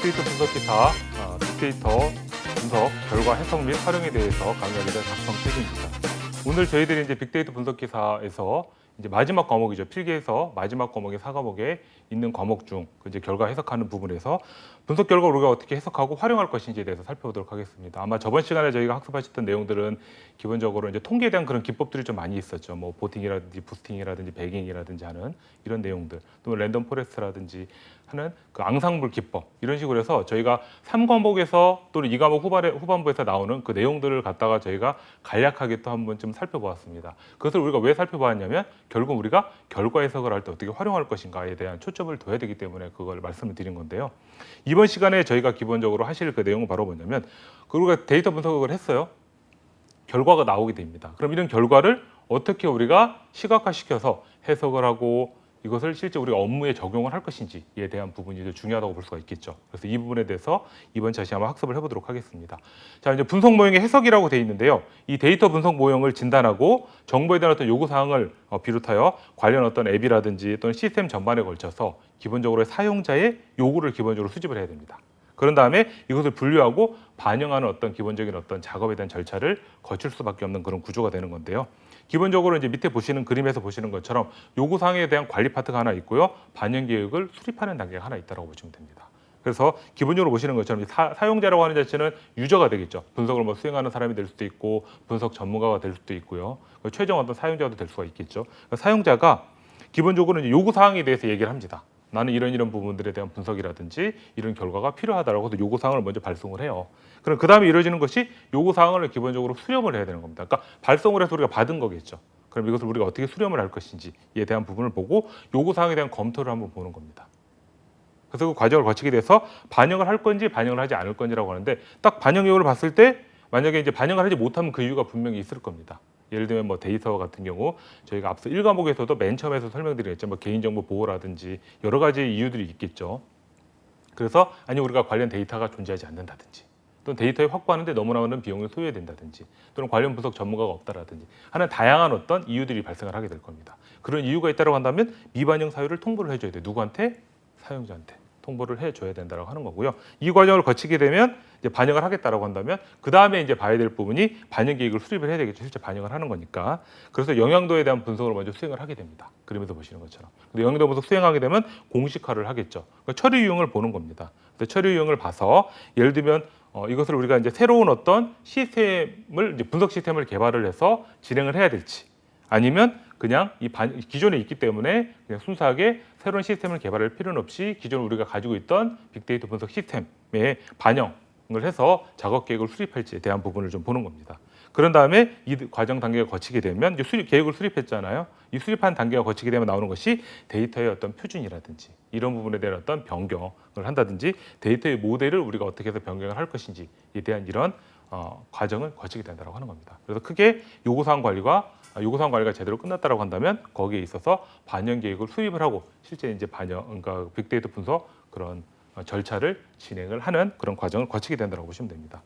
빅데이터 분석 기사, 빅데이터 분석 결과 해석 및 활용에 대해서 강의하게 된 박성택입니다. 오늘 저희들이 이제 빅데이터 분석 기사에서 이제 마지막 과목이죠. 필기에서 마지막 과목의 4과목에 있는 과목 중 이제 결과 해석하는 부분에서 분석 결과 우리가 어떻게 해석하고 활용할 것인지에 대해서 살펴보도록 하겠습니다. 아마 저번 시간에 저희가 학습하셨던 내용들은 기본적으로 이제 통계에 대한 그런 기법들이 좀 많이 있었죠. 뭐 보팅이라든지 부스팅이라든지 배깅이라든지 하는 이런 내용들, 또 랜덤 포레스트라든지 하는 그 앙상블 기법 이런 식으로 해서 저희가 3과목에서 또는 2과목 후반부에서 나오는 그 내용들을 갖다가 저희가 간략하게 또 한 번쯤 살펴보았습니다. 그것을 우리가 왜 살펴보았냐면 결국 우리가 결과 해석을 할 때 어떻게 활용할 것인가에 대한 초점을 둬야 되기 때문에 그걸 말씀을 드린 건데요. 이번 시간에 저희가 기본적으로 하실 그 내용은 바로 뭐냐면 우리가 데이터 분석을 했어요. 결과가 나오게 됩니다. 그럼 이런 결과를 어떻게 우리가 시각화시켜서 해석을 하고 이것을 실제 우리가 업무에 적용을 할 것인지에 대한 부분이 중요하다고 볼 수가 있겠죠. 그래서 이 부분에 대해서 이번 차시 한번 학습을 해보도록 하겠습니다. 자, 이제 분석 모형의 해석이라고 되어 있는데요. 이 데이터 분석 모형을 진단하고 정보에 대한 어떤 요구 사항을 비롯하여 관련 어떤 앱이라든지 또는 시스템 전반에 걸쳐서 기본적으로 사용자의 요구를 기본적으로 수집을 해야 됩니다. 그런 다음에 이것을 분류하고 반영하는 어떤 기본적인 어떤 작업에 대한 절차를 거칠 수밖에 없는 그런 구조가 되는 건데요. 기본적으로 이제 밑에 보시는 그림에서 보시는 것처럼 요구사항에 대한 관리 파트가 하나 있고요. 반영 계획을 수립하는 단계가 하나 있다고 보시면 됩니다. 그래서 기본적으로 보시는 것처럼 사용자라고 하는 자체는 유저가 되겠죠. 분석을 뭐 수행하는 사람이 될 수도 있고 분석 전문가가 될 수도 있고요. 최종 어떤 사용자도 될 수가 있겠죠. 사용자가 기본적으로 이제 요구사항에 대해서 얘기를 합니다. 나는 이런 부분들에 대한 분석이라든지 이런 결과가 필요하다라고 해서 요구사항을 먼저 발송을 해요. 그럼 그 다음에 이루어지는 것이 요구사항을 기본적으로 수렴을 해야 되는 겁니다. 그러니까 발송을 해서 우리가 받은 거겠죠. 그럼 이것을 우리가 어떻게 수렴을 할 것인지에 대한 부분을 보고 요구사항에 대한 검토를 한번 보는 겁니다. 그래서 그 과정을 거치게 돼서 반영을 할 건지 반영을 하지 않을 건지라고 하는데 딱 반영 여부를 봤을 때 만약에 이제 반영을 하지 못하면 그 이유가 분명히 있을 겁니다. 예를 들면 뭐 데이터 같은 경우 저희가 앞서 1과목에서도 맨 처음에서 설명드렸죠. 뭐 개인정보 보호라든지 여러 가지 이유들이 있겠죠. 그래서 아니 우리가 관련 데이터가 존재하지 않는다든지 또는 데이터를 확보하는데 너무나 많은 비용을 소요해야 된다든지 또는 관련 분석 전문가가 없다라든지 하는 다양한 어떤 이유들이 발생을 하게 될 겁니다. 그런 이유가 있다고 한다면 미반영 사유를 통보를 해줘야 돼요. 누구한테? 사용자한테. 통보를 해줘야 된다고 하는 거고요. 이 과정을 거치게 되면 이제 반영을 하겠다라고 한다면 그 다음에 이제 봐야 될 부분이 반영 계획을 수립을 해야 되겠죠. 실제 반영을 하는 거니까. 그래서 영향도에 대한 분석을 먼저 수행을 하게 됩니다. 그림에서 보시는 것처럼. 근데 영향도 분석 수행하게 되면 공식화를 하겠죠. 그러니까 처리 유형을 보는 겁니다. 그래서 처리 유형을 봐서 예를 들면 이것을 우리가 이제 새로운 어떤 시스템을 이제 분석 시스템을 개발을 해서 진행을 해야 될지 아니면 그냥 기존에 있기 때문에 그냥 순수하게 새로운 시스템을 개발할 필요는 없이 기존 우리가 가지고 있던 빅데이터 분석 시스템에 반영을 해서 작업 계획을 수립할지에 대한 부분을 좀 보는 겁니다. 그런 다음에 이 과정 단계가 거치게 되면 이제 계획을 수립했잖아요. 이 수립한 단계가 거치게 되면 나오는 것이 데이터의 어떤 표준이라든지 이런 부분에 대한 어떤 변경을 한다든지 데이터의 모델을 우리가 어떻게 해서 변경을 할 것인지에 대한 이런 과정을 거치게 된다고 하는 겁니다. 그래서 크게 요구사항 관리가 제대로 끝났다고 한다면 거기에 있어서 반영 계획을 수립을 하고 실제 이제 그러니까 빅데이터 분석 그런 절차를 진행을 하는 그런 과정을 거치게 된다고 보시면 됩니다.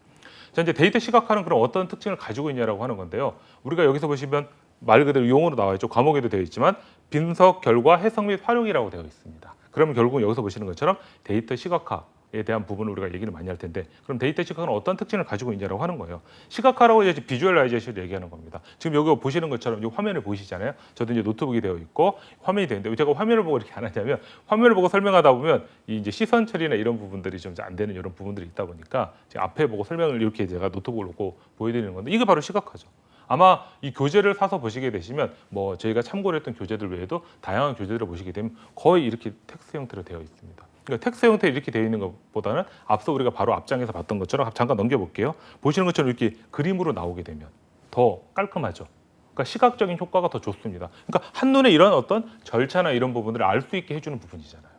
자, 이제 데이터 시각화는 그럼 어떤 특징을 가지고 있냐라고 하는 건데요. 우리가 여기서 보시면 말 그대로 용어로 나와 있죠. 과목에도 되어 있지만 분석 결과 해석 및 활용이라고 되어 있습니다. 그러면 결국은 여기서 보시는 것처럼 데이터 시각화에 대한 부분을 우리가 얘기를 많이 할 텐데 그럼 데이터 시각화는 어떤 특징을 가지고 있냐라고 하는 거예요. 시각화라고 이제 비주얼라이제이션을 얘기하는 겁니다. 지금 여기 보시는 것처럼 이 화면을 보시잖아요. 저도 이제 노트북이 되어 있고 화면이 되는데 제가 화면을 보고 이렇게 안 하냐면 화면을 보고 설명하다 보면 이 이제 시선 처리나 이런 부분들이 좀 안 되는 이런 부분들이 있다 보니까 지금 앞에 보고 설명을 이렇게 제가 노트북을 놓고 보여드리는 건데 이게 바로 시각화죠. 아마 이 교재를 사서 보시게 되시면 뭐 저희가 참고를 했던 교재들 외에도 다양한 교재들을 보시게 되면 거의 이렇게 텍스트 형태로 되어 있습니다. 그러니까 텍스트 형태 이렇게 되어 있는 것보다는 앞서 우리가 바로 앞장에서 봤던 것처럼 잠깐 넘겨볼게요. 보시는 것처럼 이렇게 그림으로 나오게 되면 더 깔끔하죠. 그러니까 시각적인 효과가 더 좋습니다. 그러니까 한눈에 이런 어떤 절차나 이런 부분들을 알 수 있게 해주는 부분이잖아요.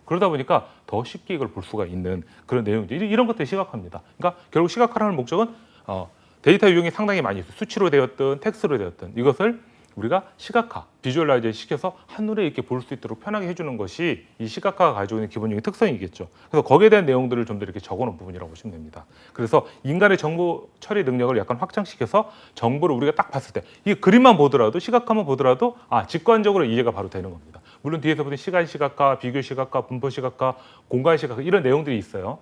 그러다 보니까 더 쉽게 이걸 볼 수가 있는 그런 내용들 이런 것들이 시각화입니다. 그러니까 결국 시각화라는 목적은 데이터 유형이 상당히 많이 있어요. 수치로 되었든 텍스트로 되었든 이것을 우리가 시각화, 비주얼라이즈 시켜서 한눈에 이렇게 볼 수 있도록 편하게 해주는 것이 이 시각화가 가지고 있는 기본적인 특성이겠죠. 그래서 거기에 대한 내용들을 좀 더 이렇게 적어놓은 부분이라고 보시면 됩니다. 그래서 인간의 정보 처리 능력을 약간 확장시켜서 정보를 우리가 딱 봤을 때 이 그림만 보더라도 시각화만 보더라도 직관적으로 이해가 바로 되는 겁니다. 물론 뒤에서 보면 시간 시각화, 비교 시각화, 분포 시각화, 공간 시각화 이런 내용들이 있어요.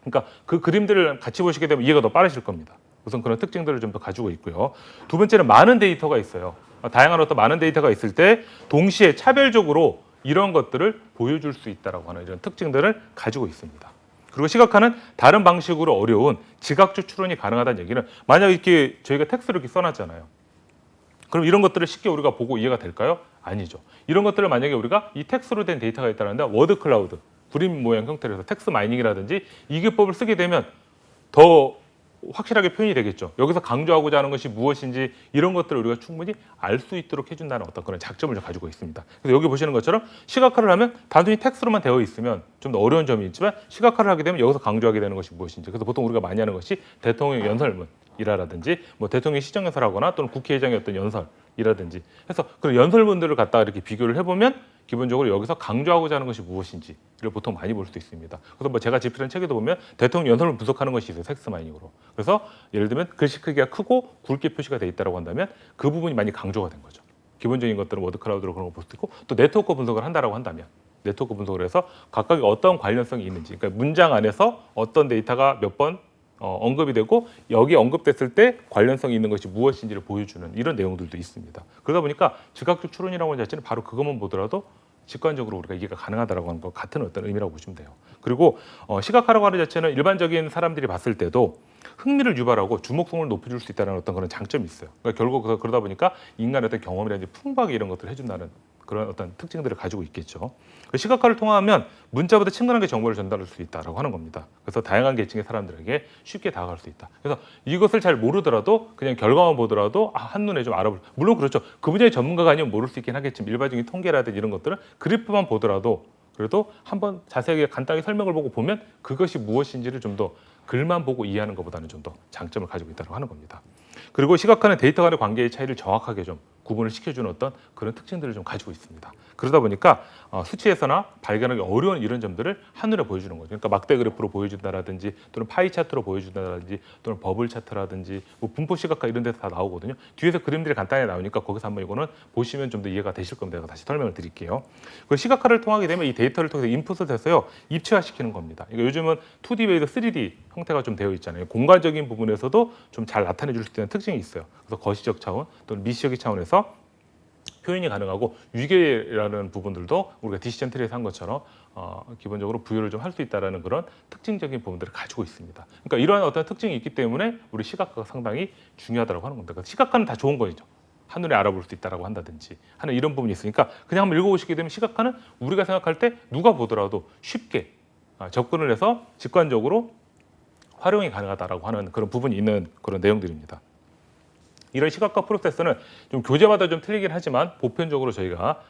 그러니까 그 그림들을 같이 보시게 되면 이해가 더 빠르실 겁니다. 우선 그런 특징들을 좀 더 가지고 있고요. 두 번째는 많은 데이터가 있어요. 다양한 어떤 많은 데이터가 있을 때 동시에 차별적으로 이런 것들을 보여줄 수 있다라고 하는 이런 특징들을 가지고 있습니다. 그리고 시각화는 다른 방식으로 어려운 지각적 추론이 가능하다는 얘기는 만약 이렇게 저희가 텍스트를 이렇게 써놨잖아요. 그럼 이런 것들을 쉽게 우리가 보고 이해가 될까요? 아니죠. 이런 것들을 만약에 우리가 이 텍스트로 된 데이터가 있다는데 워드 클라우드, 그림 모양 형태로 해서 텍스트 마이닝이라든지 이 기법을 쓰게 되면 더 확실하게 표현이 되겠죠. 여기서 강조하고자 하는 것이 무엇인지 이런 것들을 우리가 충분히 알 수 있도록 해준다는 어떤 그런 장점을 가지고 있습니다. 그래서 여기 보시는 것처럼 시각화를 하면 단순히 텍스트로만 되어 있으면 좀 더 어려운 점이 있지만 시각화를 하게 되면 여기서 강조하게 되는 것이 무엇인지. 그래서 보통 우리가 많이 하는 것이 대통령 연설문이라든지 뭐 대통령 시정연설하거나 또는 국회의장의 어떤 연설이라든지 해서 그런 연설문들을 갖다가 이렇게 비교를 해보면 기본적으로 여기서 강조하고자 하는 것이 무엇인지를 보통 많이 볼 수 있습니다. 그래서 뭐 제가 집필한 책에도 보면 대통령 연설을 분석하는 것이 있어요. 텍스트 마이닝으로. 그래서 예를 들면 글씨 크기가 크고 굵게 표시가 돼 있다고 한다면 그 부분이 많이 강조가 된 거죠. 기본적인 것들은 워드 클라우드로 그런 거 볼 수 있고 또 네트워크 분석을 한다라고 한다면 네트워크 분석을 해서 각각의 어떤 관련성이 있는지 그러니까 문장 안에서 어떤 데이터가 몇 번 언급이 되고 여기 언급됐을 때 관련성이 있는 것이 무엇인지를 보여주는 이런 내용들도 있습니다. 그러다 보니까 지각적 추론이라고 하는 자체는 바로 그것만 보더라도 직관적으로 우리가 이해가 가능하다라고 하는 것 같은 어떤 의미라고 보시면 돼요. 그리고 시각화라고 하는 자체는 일반적인 사람들이 봤을 때도 흥미를 유발하고 주목성을 높여줄 수 있다는 어떤 그런 장점이 있어요. 그러니까 결국 그러다 보니까 인간의 어떤 경험이라든지 풍부하게 이런 것들을 해준다는 그런 어떤 특징들을 가지고 있겠죠. 시각화를 통하면 문자보다 친근하게 정보를 전달할 수 있다라고 하는 겁니다. 그래서 다양한 계층의 사람들에게 쉽게 다가갈 수 있다. 그래서 이것을 잘 모르더라도 그냥 결과만 보더라도 한눈에 좀 알아볼. 물론 그렇죠. 그 분야의 전문가가 아니면 모를 수 있긴 하겠지만 일반적인 통계라든지 이런 것들은 그래프만 보더라도 그래도 한번 자세하게 간단하게 설명을 보고 보면 그것이 무엇인지를 좀 더 글만 보고 이해하는 것보다는 좀 더 장점을 가지고 있다고 하는 겁니다. 그리고 시각화는 데이터 간의 관계의 차이를 정확하게 좀 구분을 시켜주는 어떤 그런 특징들을 좀 가지고 있습니다. 그러다 보니까 수치에서나 발견하기 어려운 이런 점들을 한눈에 보여주는 거죠. 그러니까 막대 그래프로 보여준다라든지 또는 파이 차트로 보여준다라든지 또는 버블 차트라든지 뭐 분포 시각화 이런 데서 다 나오거든요. 뒤에서 그림들이 간단히 나오니까 거기서 한번 이거는 보시면 좀 더 이해가 되실 겁니다. 제가 다시 설명을 드릴게요. 그 시각화를 통하게 되면 이 데이터를 통해서 인풋을 해서요 입체화시키는 겁니다. 그러니까 요즘은 2D 외에도 3D 형태가 좀 되어 있잖아요. 공간적인 부분에서도 좀 잘 나타내 줄 수 있는 특징이 있어요. 그래서 거시적 차원 또는 미시적인 차원에서 표현이 가능하고 유계라는 부분들도 우리가 디시전 트리에서 한 것처럼 기본적으로 부여를 좀 할 수 있다는 그런 특징적인 부분들을 가지고 있습니다. 그러니까 이러한 어떤 특징이 있기 때문에 우리 시각화가 상당히 중요하다고 하는 겁니다. 그러니까 시각화는 다 좋은 거죠. 한눈에 알아볼 수 있다라고 한다든지 하는 이런 부분이 있으니까 그냥 한번 읽어보시게 되면 시각화는 우리가 생각할 때 누가 보더라도 쉽게 접근을 해서 직관적으로 활용이 가능하다라고 하는 그런 부분이 있는 그런 내용들입니다. 이런 시각화 프로세스는 좀 교재마다 좀 틀리긴 하지만 보편적으로 저희가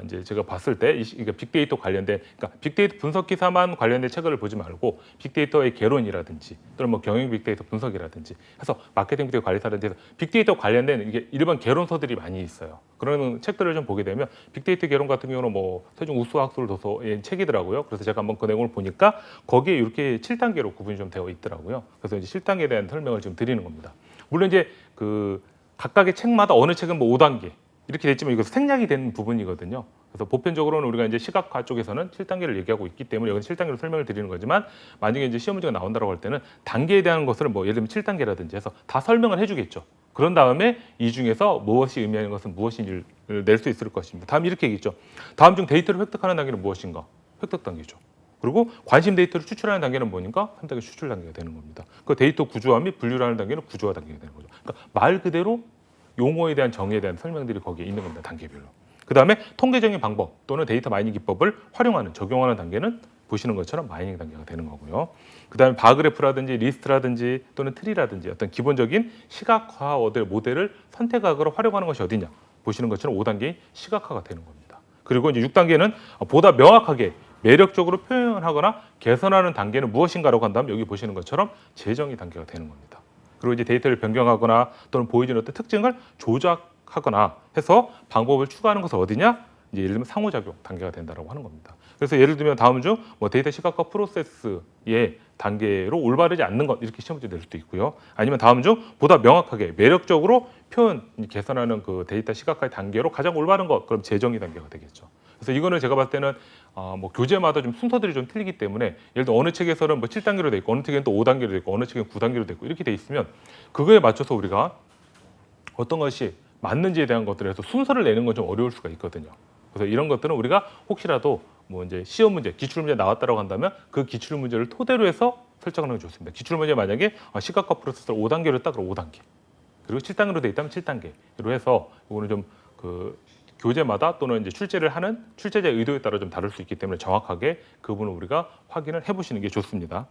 이제 제가 봤을 때 이게 빅데이터 관련된 그러니까 빅데이터 분석 기사만 관련된 책을 보지 말고 빅데이터의 개론이라든지 또는 뭐 경영 빅데이터 분석이라든지 해서 마케팅 빅데이터 관리사라든지 해서 빅데이터 관련된 이게 일반 개론서들이 많이 있어요. 그런 책들을 좀 보게 되면 빅데이터 개론 같은 경우는 뭐 세종 우수학술 도서의 책이더라고요. 그래서 제가 한번 그 내용을 보니까 거기에 이렇게 7단계로 구분이 좀 되어 있더라고요. 그래서 이제 7단계에 대한 설명을 지금 드리는 겁니다. 물론 이제 그 각각의 책마다 어느 책은 뭐 5단계 이렇게 됐지만 이거 생략이 된 부분이거든요. 그래서 보편적으로는 우리가 이제 시각화 쪽에서는 7단계를 얘기하고 있기 때문에 여기는 7단계로 설명을 드리는 거지만 만약에 이제 시험 문제가 나온다고 할 때는 단계에 대한 것을 뭐 예를 들면 7단계라든지 해서 다 설명을 해주겠죠. 그런 다음에 이 중에서 무엇이 의미하는 것은 무엇인지를 낼 수 있을 것입니다. 다음 이렇게 얘기했죠. 다음 중 데이터를 획득하는 단계는 무엇인가? 획득 단계죠. 그리고 관심 데이터를 추출하는 단계는 뭐니까 3단계 추출 단계가 되는 겁니다. 그 데이터 구조화 및 분류를 하는 단계는 구조화 단계가 되는 거죠. 그러니까 말 그대로 용어에 대한 정의에 대한 설명들이 거기에 있는 겁니다. 단계별로. 그 다음에 통계적인 방법 또는 데이터 마이닝 기법을 활용하는, 적용하는 단계는 보시는 것처럼 마이닝 단계가 되는 거고요. 그 다음에 바그래프라든지 리스트라든지 또는 트리라든지 어떤 기본적인 시각화 모델을 선택학으로 활용하는 것이 어디냐. 보시는 것처럼 5단계의 시각화가 되는 겁니다. 그리고 이제 6단계는 보다 명확하게 매력적으로 표현하거나 개선하는 단계는 무엇인가라고 한다면 여기 보시는 것처럼 재정의 단계가 되는 겁니다. 그리고 이제 데이터를 변경하거나 또는 보여주는 어떤 특징을 조작하거나 해서 방법을 추가하는 것은 어디냐? 이제 예를 들면 상호작용 단계가 된다라고 하는 겁니다. 그래서 예를 들면 다음 중 뭐 데이터 시각화 프로세스의 단계로 올바르지 않는 것 이렇게 시험 문제 낼 수도 있고요. 아니면 다음 중 보다 명확하게 매력적으로 표현 개선하는 그 데이터 시각화의 단계로 가장 올바른 것 그럼 재정의 단계가 되겠죠. 그래서 이거는 제가 봤을 때는 뭐 교재마다 좀 순서들이 좀 틀리기 때문에 예를 들어 어느 책에서는 뭐 7단계로 돼 있고 어느 책에는 또 5단계로 돼 있고 어느 책에는 9단계로 돼 있고 이렇게 돼 있으면 그거에 맞춰서 우리가 어떤 것이 맞는지에 대한 것들에서 순서를 내는 건 좀 어려울 수가 있거든요. 그래서 이런 것들은 우리가 혹시라도 뭐 이제 시험 문제, 기출 문제 나왔다고 한다면 그 기출 문제를 토대로 해서 설정하는 게 좋습니다. 기출 문제 만약에 시각화 프로세서를 5단계로 했다 그럼 5단계. 그리고 7단계로 돼 있다면 7단계로 해서 이거는 좀 그 교재마다 또는 이제 출제를 하는 출제자의 의도에 따라 좀 다를 수 있기 때문에 정확하게 그 부분을 우리가 확인을 해보시는 게 좋습니다.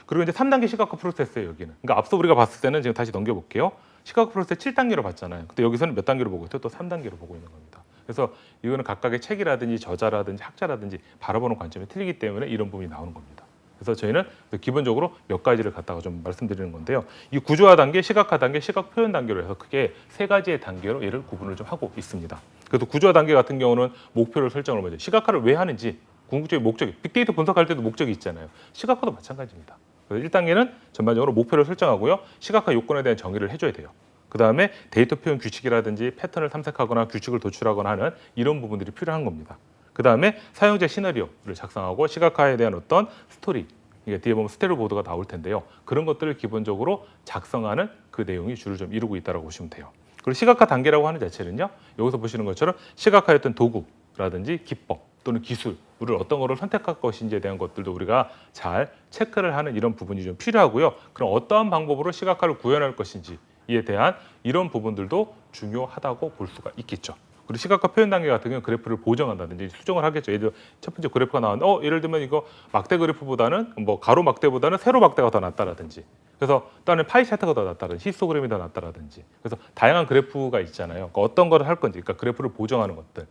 그리고 이제 3단계 시각화 프로세스예요, 여기는. 그러니까 앞서 우리가 봤을 때는 지금 다시 넘겨볼게요. 시각화 프로세스 7단계로 봤잖아요. 근데 여기서는 몇 단계로 보고 있어요? 또 3단계로 보고 있는 겁니다. 그래서 이거는 각각의 책이라든지 저자라든지 학자라든지 바라보는 관점이 틀리기 때문에 이런 부분이 나오는 겁니다. 그래서 저희는 기본적으로 몇 가지를 갖다가 좀 말씀드리는 건데요. 이 구조화 단계, 시각화 단계, 시각 표현 단계로 해서 크게 세 가지의 단계로 얘를 구분을 좀 하고 있습니다. 그래서 구조화 단계 같은 경우는 목표를 설정을 먼저 시각화를 왜 하는지 궁극적인 목적이 빅데이터 분석할 때도 목적이 있잖아요. 시각화도 마찬가지입니다. 그래서 1단계는 전반적으로 목표를 설정하고요. 시각화 요건에 대한 정의를 해줘야 돼요. 그 다음에 데이터 표현 규칙이라든지 패턴을 탐색하거나 규칙을 도출하거나 하는 이런 부분들이 필요한 겁니다. 그 다음에 사용자 시나리오를 작성하고 시각화에 대한 어떤 스토리, 이게 뒤에 보면 스토리보드가 나올 텐데요. 그런 것들을 기본적으로 작성하는 그 내용이 주를 좀 이루고 있다고 보시면 돼요. 그리고 시각화 단계라고 하는 자체는요. 여기서 보시는 것처럼 시각화의 어떤 도구라든지 기법 또는 기술을 어떤 거를 선택할 것인지에 대한 것들도 우리가 잘 체크를 하는 이런 부분이 좀 필요하고요. 그럼 어떠한 방법으로 시각화를 구현할 것인지에 대한 이런 부분들도 중요하다고 볼 수가 있겠죠. 그리고 시각화 표현 단계 같은 경우는 그래프를 보정한다든지 수정을 하겠죠. 예를 들어 첫 번째 그래프가 나왔는데 예를 들면 이거 막대 그래프보다는 뭐 가로 막대보다는 세로 막대가 더 낫다라든지 그래서 또는 파이 차트가 더 낫다라든지 히스토그램이 더 낫다라든지 그래서 다양한 그래프가 있잖아요. 그러니까 어떤 거를 할 건지 그러니까 그래프를 보정하는 것들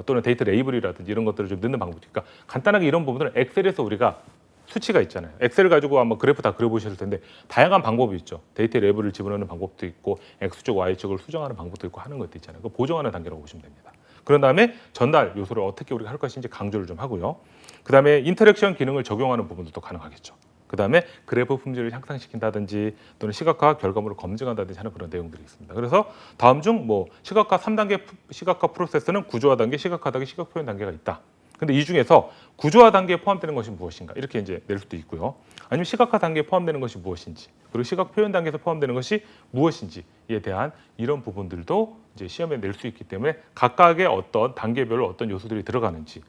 또는 데이터 레이블이라든지 이런 것들을 좀 넣는 방법이 그러니까 간단하게 이런 부분들은 엑셀에서 우리가 수치가 있잖아요. 엑셀을 가지고 아마 그래프 다 그려보셨을 텐데 다양한 방법이 있죠. 데이터 레이블을 집어넣는 방법도 있고 X축, Y축을 수정하는 방법도 있고 하는 것도 있잖아요. 그 보정하는 단계라고 보시면 됩니다. 그런 다음에 전달 요소를 어떻게 우리가 할 것인지 강조를 좀 하고요. 그 다음에 인터랙션 기능을 적용하는 부분도 가능하겠죠. 그 다음에 그래프 품질을 향상시킨다든지 또는 시각화 결과물을 검증한다든지 하는 그런 내용들이 있습니다. 그래서 다음 중 뭐 시각화 3단계 시각화 프로세스는 구조화 단계, 시각화 단계, 시각 표현 단계가 있다. 근데 이 중에서 구조화 단계에 포함되는 것이 무엇인가 이렇게 이제 낼 수도 있고요. 아니면 시각화 단계에 포함되는 것이 무엇인지 그리고 시각 표현 단계에서 포함되는 것이 무엇인지에 대한 이런 부분들도 이제 시험에 낼 수 있기 때문에 각각의 어떤 단계별로 어떤 요소들이 들어가는지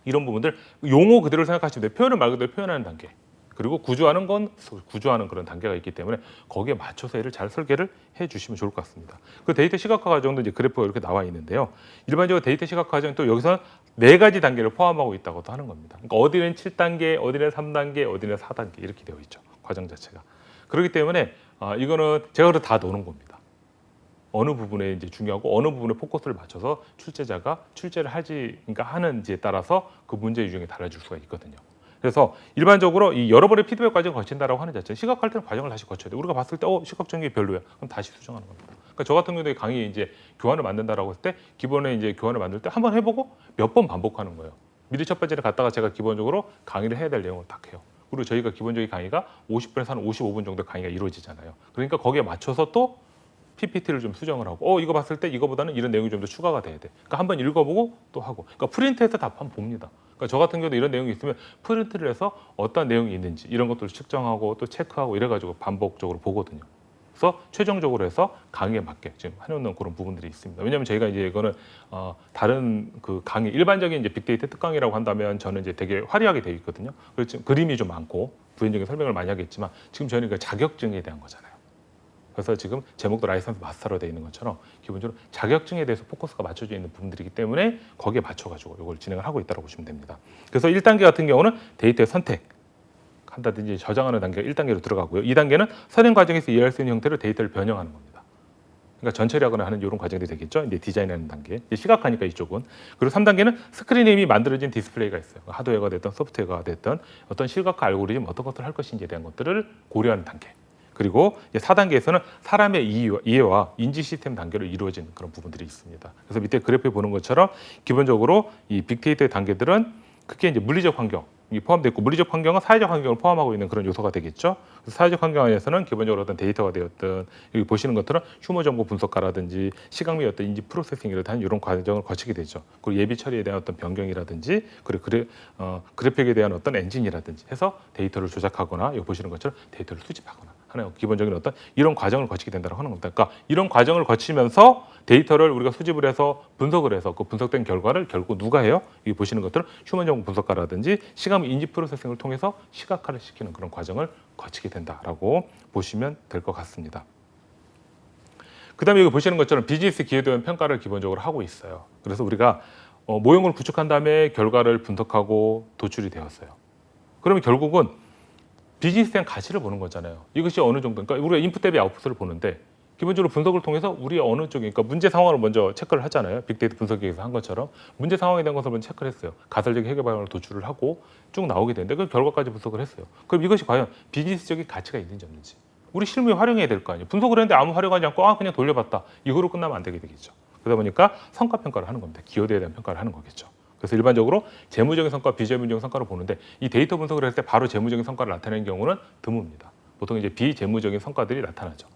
이런 부분들 용어 그대로 생각하시면 돼요. 표현을 말 그대로 표현하는 단계. 그리고 구조하는 건 구조하는 그런 단계가 있기 때문에 거기에 맞춰서 얘를 잘 설계를 해주시면 좋을 것 같습니다. 그 데이터 시각화 과정도 이제 그래프가 이렇게 나와 있는데요. 일반적으로 데이터 시각화 과정은 또 여기서 네 가지 단계를 포함하고 있다고도 하는 겁니다. 그러니까 어디는 7단계, 어디는 3단계, 어디는 4단계 이렇게 되어 있죠. 과정 자체가. 그렇기 때문에 이거는 제가 그래서 다 넣는 겁니다. 어느 부분에 이제 중요하고 어느 부분에 포커스를 맞춰서 출제자가 출제를 그러니까 하는지에 따라서 그 문제 유형이 달라질 수가 있거든요. 그래서 일반적으로 이 여러 번의 피드백 과정을 거친다라고 하는 자체는 시각할 때는 과정을 다시 거쳐야 돼요. 우리가 봤을 때 시각적인 게 별로야. 그럼 다시 수정하는 겁니다. 그러니까 저 같은 경우에 강의 이제 교환을 만든다라고 했을 때 기본에 이제 교환을 만들 때 한번 해보고 몇 번 반복하는 거예요. 미리 첫 번째를 갔다가 제가 기본적으로 강의를 해야 될 내용을 딱 해요. 그리고 저희가 기본적인 강의가 50분에서 한 55분 정도 강의가 이루어지잖아요. 그러니까 거기에 맞춰서 또 PPT를 좀 수정을 하고 이거 봤을 때 이거보다는 이런 내용이 좀 더 추가가 돼야 돼. 그러니까 한번 읽어보고 또 하고. 그러니까 프린트해서 다 한번 봅니다. 그러니까 저 같은 경우도 이런 내용이 있으면 프린트를 해서 어떤 내용이 있는지 이런 것들을 측정하고 또 체크하고 이래가지고 반복적으로 보거든요. 그래서 최종적으로 해서 강의에 맞게 지금 해놓는 그런 부분들이 있습니다. 왜냐하면 저희가 이제 이거는 다른 그 강의 일반적인 이제 빅데이터 특강이라고 한다면 저는 이제 되게 화려하게 되어 있거든요. 그리고 지금 그림이 좀 많고 부연적인 설명을 많이 하겠지만 지금 저희는 그 자격증에 대한 거잖아요. 그래서 지금 제목도 라이선스 마스터로 되어 있는 것처럼 기본적으로 자격증에 대해서 포커스가 맞춰져 있는 부분들이기 때문에 거기에 맞춰가지고 이걸 진행을 하고 있다고 보시면 됩니다. 그래서 1단계 같은 경우는 데이터의 선택한다든지 저장하는 단계가 1단계로 들어가고요. 2단계는 선행 과정에서 이해할 수 있는 형태로 데이터를 변형하는 겁니다. 그러니까 전처리하거나 하는 이런 과정이 되겠죠. 이제 디자인하는 단계. 이제 시각화니까 이쪽은. 그리고 3단계는 스크린에 이미 만들어진 디스플레이가 있어요. 하드웨어가 됐든 소프트웨어가 됐든 어떤 시각화 알고리즘 어떤 것들을 할 것인지에 대한 것들을 고려하는 단계. 그리고 4단계에서는 사람의 이해와 인지 시스템 단계로 이루어진 그런 부분들이 있습니다. 그래서 밑에 그래프에 보는 것처럼 기본적으로 이 빅데이터의 단계들은 그게 이제 물리적 환경이 포함되어 있고 물리적 환경은 사회적 환경을 포함하고 있는 그런 요소가 되겠죠. 그래서 사회적 환경 안에서는 기본적으로 어떤 데이터가 되었든 여기 보시는 것처럼 휴머 정보 분석가라든지 시각 및 어떤 인지 프로세싱이라든 이런 과정을 거치게 되죠. 그리고 예비 처리에 대한 어떤 변경이라든지 그리고 그래픽에 대한 어떤 엔진이라든지 해서 데이터를 조작하거나 여기 보시는 것처럼 데이터를 수집하거나 하는 기본적인 어떤 이런 과정을 거치게 된다고 하는 겁니다. 그러니까 이런 과정을 거치면서 데이터를 우리가 수집을 해서 분석을 해서 그 분석된 결과를 결국 누가 해요? 여기 보시는 것처럼 휴먼 정보 분석가라든지 시각 인지 프로세싱을 통해서 시각화를 시키는 그런 과정을 거치게 된다라고 보시면 될 것 같습니다. 그다음에 여기 보시는 것처럼 비즈니스 기여도형 평가를 기본적으로 하고 있어요. 그래서 우리가 모형을 구축한 다음에 결과를 분석하고 도출이 되었어요. 그러면 결국은 비즈니스에 대한 가치를 보는 거잖아요. 이것이 어느 정도, 그러니까 우리가 인풋 대비 아웃풋을 보는데 기본적으로 분석을 통해서 우리 어느 쪽이, 그러니까 문제 상황을 먼저 체크를 하잖아요. 빅데이터 분석에서 한 것처럼 문제 상황에 대한 것을 먼저 체크를 했어요. 가설적인 해결 방안을 도출을 하고 쭉 나오게 되는데 그 결과까지 분석을 했어요. 그럼 이것이 과연 비즈니스적인 가치가 있는지 없는지 우리 실무에 활용해야 될 거 아니에요. 분석을 했는데 아무 활용하지 않고 그냥 돌려봤다. 이거로 끝나면 안 되게 되겠죠. 그러다 보니까 성과 평가를 하는 겁니다. 기여도에 대한 평가를 하는 거겠죠. 그래서 일반적으로 재무적인 성과, 비재무적인 성과를 보는데 이 데이터 분석을 했을 때 바로 재무적인 성과를 나타내는 경우는 드뭅니다. 보통 이제 비재무적인 성과들이 나타나죠.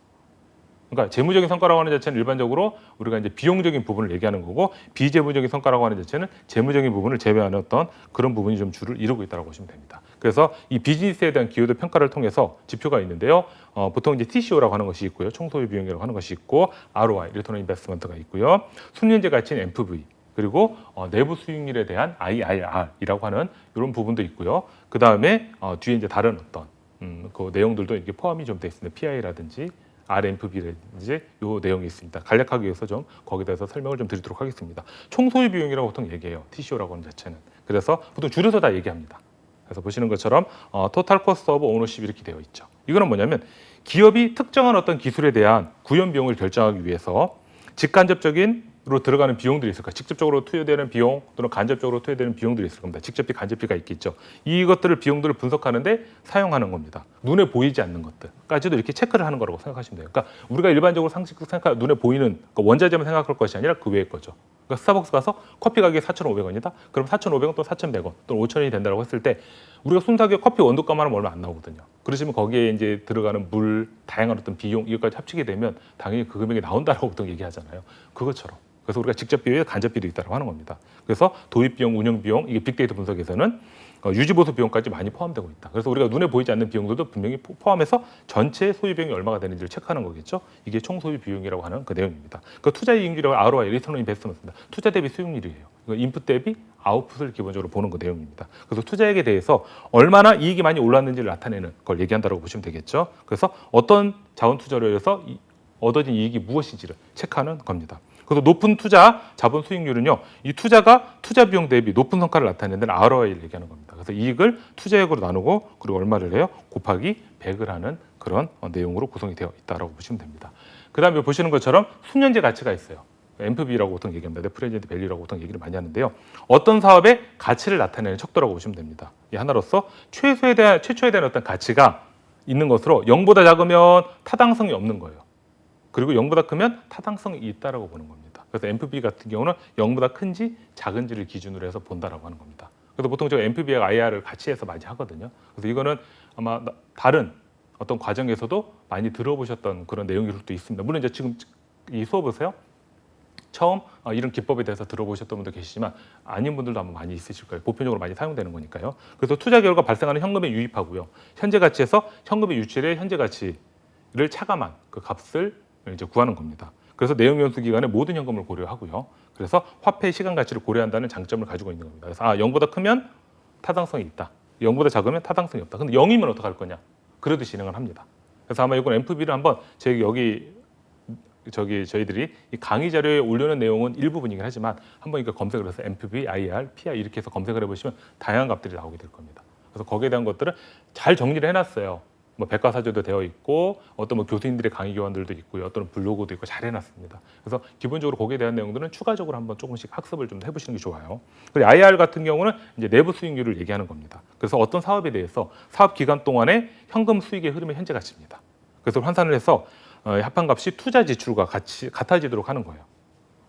그러니까 재무적인 성과라고 하는 자체는 일반적으로 우리가 이제 비용적인 부분을 얘기하는 거고 비재무적인 성과라고 하는 자체는 재무적인 부분을 제외하는 어떤 그런 부분이 좀 주를 이루고 있다고 보시면 됩니다. 그래서 이 비즈니스에 대한 기여도 평가를 통해서 지표가 있는데요. 보통 이제 TCO라고 하는 것이 있고요. 총소유 비용이라고 하는 것이 있고 ROI, 리턴 인베스트먼트가 있고요. 순현재 가치인 MPV 그리고 내부 수익률에 대한 IRR이라고 하는 이런 부분도 있고요. 그 다음에 뒤에 이제 다른 어떤 그 내용들도 이렇게 포함이 좀 돼 있습니다. PI라든지 RMPB라든지 요 내용이 있습니다. 간략하게 위해서 좀 거기에 대해서 설명을 좀 드리도록 하겠습니다. 총소유 비용이라고 보통 얘기해요. TCO라고 하는 자체는. 그래서 보통 줄여서 다 얘기합니다. 그래서 보시는 것처럼 토탈 코스트 오브 오너십 이렇게 되어 있죠. 이거는 뭐냐면 기업이 특정한 어떤 기술에 대한 구현 비용을 결정하기 위해서 직간접적인로 들어가는 비용들이 있을 거예요. 직접적으로 투여되는 비용 또는 간접적으로 투여되는 비용들이 있을 겁니다. 직접비, 간접비가 있겠죠. 이것들을 비용들을 분석하는데 사용하는 겁니다. 눈에 보이지 않는 것들까지도 이렇게 체크를 하는 거라고 생각하시면 돼요. 그러니까 우리가 일반적으로 상식적으로 생각 눈에 보이는 그러니까 원자재만 생각할 것이 아니라 그 외의 거죠. 그러니까 스타벅스 가서 커피 가격이 4,500원이다. 그럼 4,500원 또는 4,100원 또는 5,000원이 된다고 했을 때 우리가 순수하게 커피 원두값만 하면 얼마 안 나오거든요. 그러시면 거기에 이제 들어가는 물, 다양한 어떤 비용 이것까지 합치게 되면 당연히 그 금액이 나온다라고 보통 얘기하잖아요. 그것처럼. 그래서 우리가 직접 비용에 간접 비도 있다고 하는 겁니다. 그래서 도입 비용, 운영 비용, 이게 빅데이터 분석에서는 유지 보수 비용까지 많이 포함되고 있다. 그래서 우리가 눈에 보이지 않는 비용들도 분명히 포함해서 전체 소유 비용이 얼마가 되는지를 체크하는 거겠죠. 이게 총 소유 비용이라고 하는 그 내용입니다. 그 투자 이익률이라고 ROI, 리턴 온 인베스트먼트입니다. 투자 대비 수익률이에요. 인풋 대비 아웃풋을 기본적으로 보는 그 내용입니다. 그래서 투자액에 대해서 얼마나 이익이 많이 올랐는지를 나타내는 걸 얘기한다고 보시면 되겠죠. 그래서 어떤 자원 투자를 해서 얻어진 이익이 무엇인지를 체크하는 겁니다. 그래서 높은 투자 자본 수익률은요, 이 투자가 투자 비용 대비 높은 성과를 나타내는 데는 ROI를 얘기하는 겁니다. 그래서 이익을 투자액으로 나누고 그리고 얼마를 해요? 곱하기 100을 하는 그런 내용으로 구성이 되어 있다고 보시면 됩니다. 그 다음에 보시는 것처럼 순현재 가치가 있어요. MPV라고 보통 얘기합니다. 네, 프레젠트 밸류라고 보통 얘기를 많이 하는데요. 어떤 사업의 가치를 나타내는 척도라고 보시면 됩니다. 이 하나로서 최초에 대한 어떤 가치가 있는 것으로 0보다 작으면 타당성이 없는 거예요. 그리고 0보다 크면 타당성이 있다라고 보는 겁니다. 그래서 MPV 같은 경우는 0보다 큰지 작은지를 기준으로 해서 본다라고 하는 겁니다. 그래서 보통 제가 MPV와 IR을 같이 해서 많이 하거든요. 그래서 이거는 아마 다른 어떤 과정에서도 많이 들어보셨던 그런 내용일 수도 있습니다. 물론 이제 지금 이 수업에서요. 처음 이런 기법에 대해서 들어보셨던 분도 계시지만 아닌 분들도 아마 많이 있으실 거예요. 보편적으로 많이 사용되는 거니까요. 그래서 투자 결과 발생하는 현금에 유입하고요. 현재 가치에서 현금의 유출의 현재 가치를 차감한 그 값을 이제 구하는 겁니다. 그래서 내용 연수 기간에 모든 현금을 고려하고요. 그래서 화폐의 시간 가치를 고려한다는 장점을 가지고 있는 겁니다. 그래서 0보다 크면 타당성이 있다. 0보다 작으면 타당성이 없다. 근데 0이면 어떡할 거냐? 그래도 진행을 합니다. 그래서 아마 이건 MPV를 한번 저희들이 이 강의 자료에 올려놓은 내용은 일부분이긴 하지만 한번 이거 검색을 해서 MPV, IR, PI 이렇게 해서 검색을 해보시면 다양한 값들이 나오게 될 겁니다. 그래서 거기에 대한 것들을 잘 정리를 해놨어요. 뭐 백과사전도 되어 있고 어떤 뭐 교수님들의 강의 교환들도 있고요. 어떤 블로그도 있고 잘 해놨습니다. 그래서 기본적으로 거기에 대한 내용들은 추가적으로 한번 조금씩 학습을 좀 해보시는 게 좋아요. 그리고 IR 같은 경우는 이제 내부 수익률을 얘기하는 겁니다. 그래서 어떤 사업에 대해서 사업 기간 동안의 현금 수익의 흐름의 현재 가치입니다. 그래서 환산을 해서 합한값이 투자 지출과 같이 같아지도록 하는 거예요.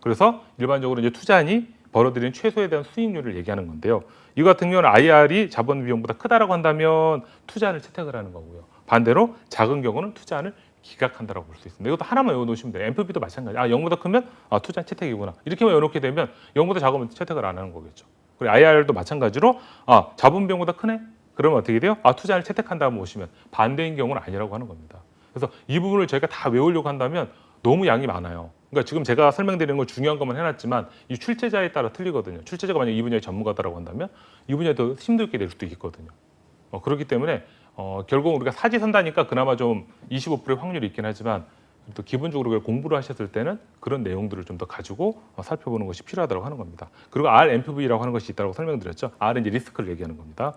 그래서 일반적으로 이제 투자안이 벌어들이는 최소에 대한 수익률을 얘기하는 건데요. 이 같은 경우는 IR이 자본 비용보다 크다라고 한다면 투자를 채택을 하는 거고요. 반대로 작은 경우는 투자를 기각한다라고 볼 수 있습니다. 이것도 하나만 외워놓으시면 돼요. NPV도 마찬가지. 0보다 크면 투자 채택이구나. 이렇게만 외워놓게 되면 0보다 작으면 채택을 안 하는 거겠죠. 그리고 IR도 마찬가지로 자본 비용보다 크네? 그러면 어떻게 돼요? 투자를 채택한다고 보시면 반대인 경우는 아니라고 하는 겁니다. 그래서 이 부분을 저희가 다 외우려고 한다면 너무 양이 많아요. 그러니까 지금 제가 설명드리는 건 중요한 것만 해놨지만 이 출제자에 따라 틀리거든요. 출제자가 만약 이 분야의 전문가다라고 한다면 이 분야에 더 힘들게 될 수도 있거든요. 그렇기 때문에 결국 우리가 사지선다니까 그나마 좀 25%의 확률이 있긴 하지만 또 기본적으로 공부를 하셨을 때는 그런 내용들을 좀 더 가지고 살펴보는 것이 필요하다고 하는 겁니다. 그리고 RMPV라고 하는 것이 있다고 설명드렸죠. R은 이제 리스크를 얘기하는 겁니다.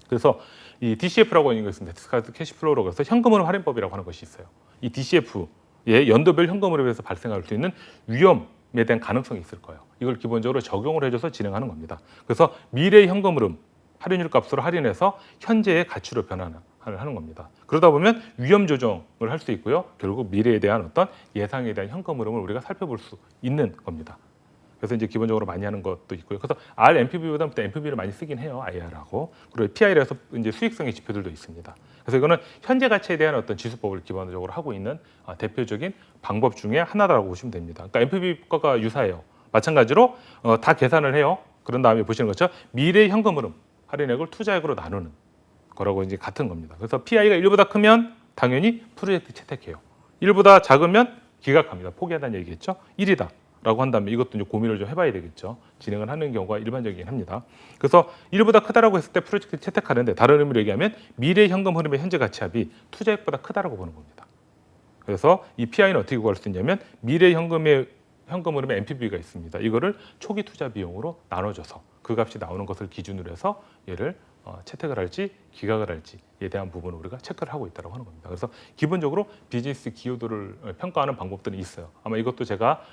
그래서 이 DCF라고 하는 게 있습니다. 디스카운트 캐시플로우라고 해서 현금흐름 할인법이라고 하는 것이 있어요. 이 DCF의 연도별 현금흐름에서 발생할 수 있는 위험에 대한 가능성이 있을 거예요. 이걸 기본적으로 적용을 해줘서 진행하는 겁니다. 그래서 미래의 현금흐름 할인율 값으로 할인해서 현재의 가치로 변환을 하는 겁니다. 그러다 보면 위험 조정을 할 수 있고요. 결국 미래에 대한 어떤 예상에 대한 현금 흐름을 우리가 살펴볼 수 있는 겁니다. 그래서 이제 기본적으로 많이 하는 것도 있고요. 그래서 RMPV보다 NPV를 많이 쓰긴 해요. IR하고. 그리고 PI라서 이제 수익성의 지표들도 있습니다. 그래서 이거는 현재 가치에 대한 어떤 지수법을 기본적으로 하고 있는 대표적인 방법 중에 하나라고 보시면 됩니다. 그러니까 NPV과가 유사해요. 마찬가지로 다 계산을 해요. 그런 다음에 보시는 것처럼 미래 현금 흐름 할인액을 투자액으로 나누는 거라고 이제 같은 겁니다. 그래서 PI가 1보다 크면 당연히 프로젝트 채택해요. 1보다 작으면 기각합니다. 포기한다는 얘기겠죠. 1이다. 라고 한다면 이것도 이제 고민을 좀 해봐야 되겠죠. 진행을 하는 경우가 일반적이긴 합니다. 그래서 1보다 크다라고 했을 때 프로젝트 채택하는데 다른 의미로 얘기하면 미래 현금 흐름의 현재 가치합이 투자액보다 크다라고 보는 겁니다. 그래서 이 PI는 어떻게 구할 수 있냐면 미래 현금 흐름의 NPV가 있습니다. 이거를 초기 투자 비용으로 나눠줘서 그 값이 나오는 것을 기준으로 해서 얘를 채택을 할지 기각을 할지에 대한 부분을 우리가 체크를 하고 있다고 하는 겁니다. 그래서 기본적으로 비즈니스 기여도를 평가하는 방법들은 있어요. 아마 이것도 제가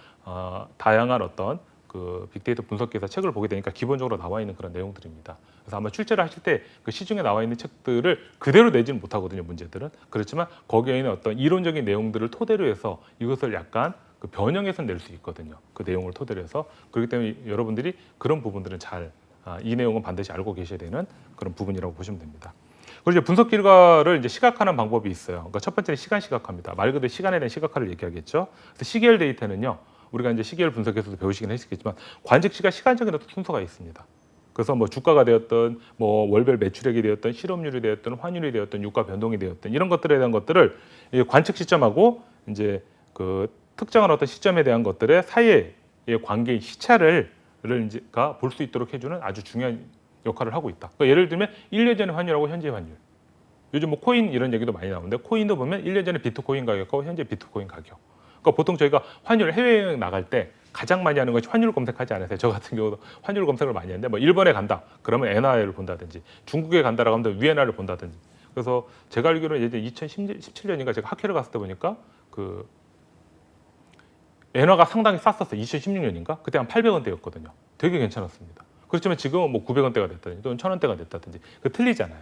다양한 어떤 그 빅데이터 분석기사 책을 보게 되니까 기본적으로 나와 있는 그런 내용들입니다. 그래서 아마 출제를 하실 때 그 시중에 나와 있는 책들을 그대로 내지는 못하거든요, 문제들은. 그렇지만 거기에 있는 어떤 이론적인 내용들을 토대로 해서 이것을 약간 그 변형해서 낼 수 있거든요. 그 내용을 토대로 해서. 그렇기 때문에 여러분들이 그런 부분들은 이 내용은 반드시 알고 계셔야 되는 그런 부분이라고 보시면 됩니다. 그리고 이제 분석 결과를 이제 시각화하는 방법이 있어요. 그러니까 첫 번째는 시간 시각화입니다. 말 그대로 시간에 대한 시각화를 얘기하겠죠. 그래서 시계열 데이터는요, 우리가 이제 시계열 분석에서도 배우시긴 했겠지만 관측시가 시간적인 어떤 순서가 있습니다. 그래서 뭐 주가가 되었던, 뭐 월별 매출액이 되었던, 실업률이 되었던, 환율이 되었던, 유가 변동이 되었던 이런 것들에 대한 것들을 관측 시점하고 이제 그 특정한 어떤 시점에 대한 것들의 사이의 관계인 시차를 이제가 볼 수 있도록 해주는 아주 중요한 역할을 하고 있다. 그러니까 예를 들면 1년 전의 환율하고 현재 환율. 요즘 뭐 코인 이런 얘기도 많이 나오는데 코인도 보면 1년 전에 비트코인 가격하고 현재 비트코인 가격. 그러니까 보통 저희가 환율 해외여행 나갈 때 가장 많이 하는 것이 환율 검색하지 않으세요? 저 같은 경우도 환율 검색을 많이 하는데 뭐 일본에 간다. 그러면 엔화를 본다든지 중국에 간다라고 하면 위엔화를 본다든지. 그래서 제가 알기로는 이제 2017년인가 제가 학회를 갔을 때 보니까 그 엔화가 상당히 쌌었어요. 2016년인가? 그때 한 800원대였거든요. 되게 괜찮았습니다. 그렇지만 지금은 뭐 900원대가 됐다든지 또는 1000원대가 됐다든지 그 틀리잖아요.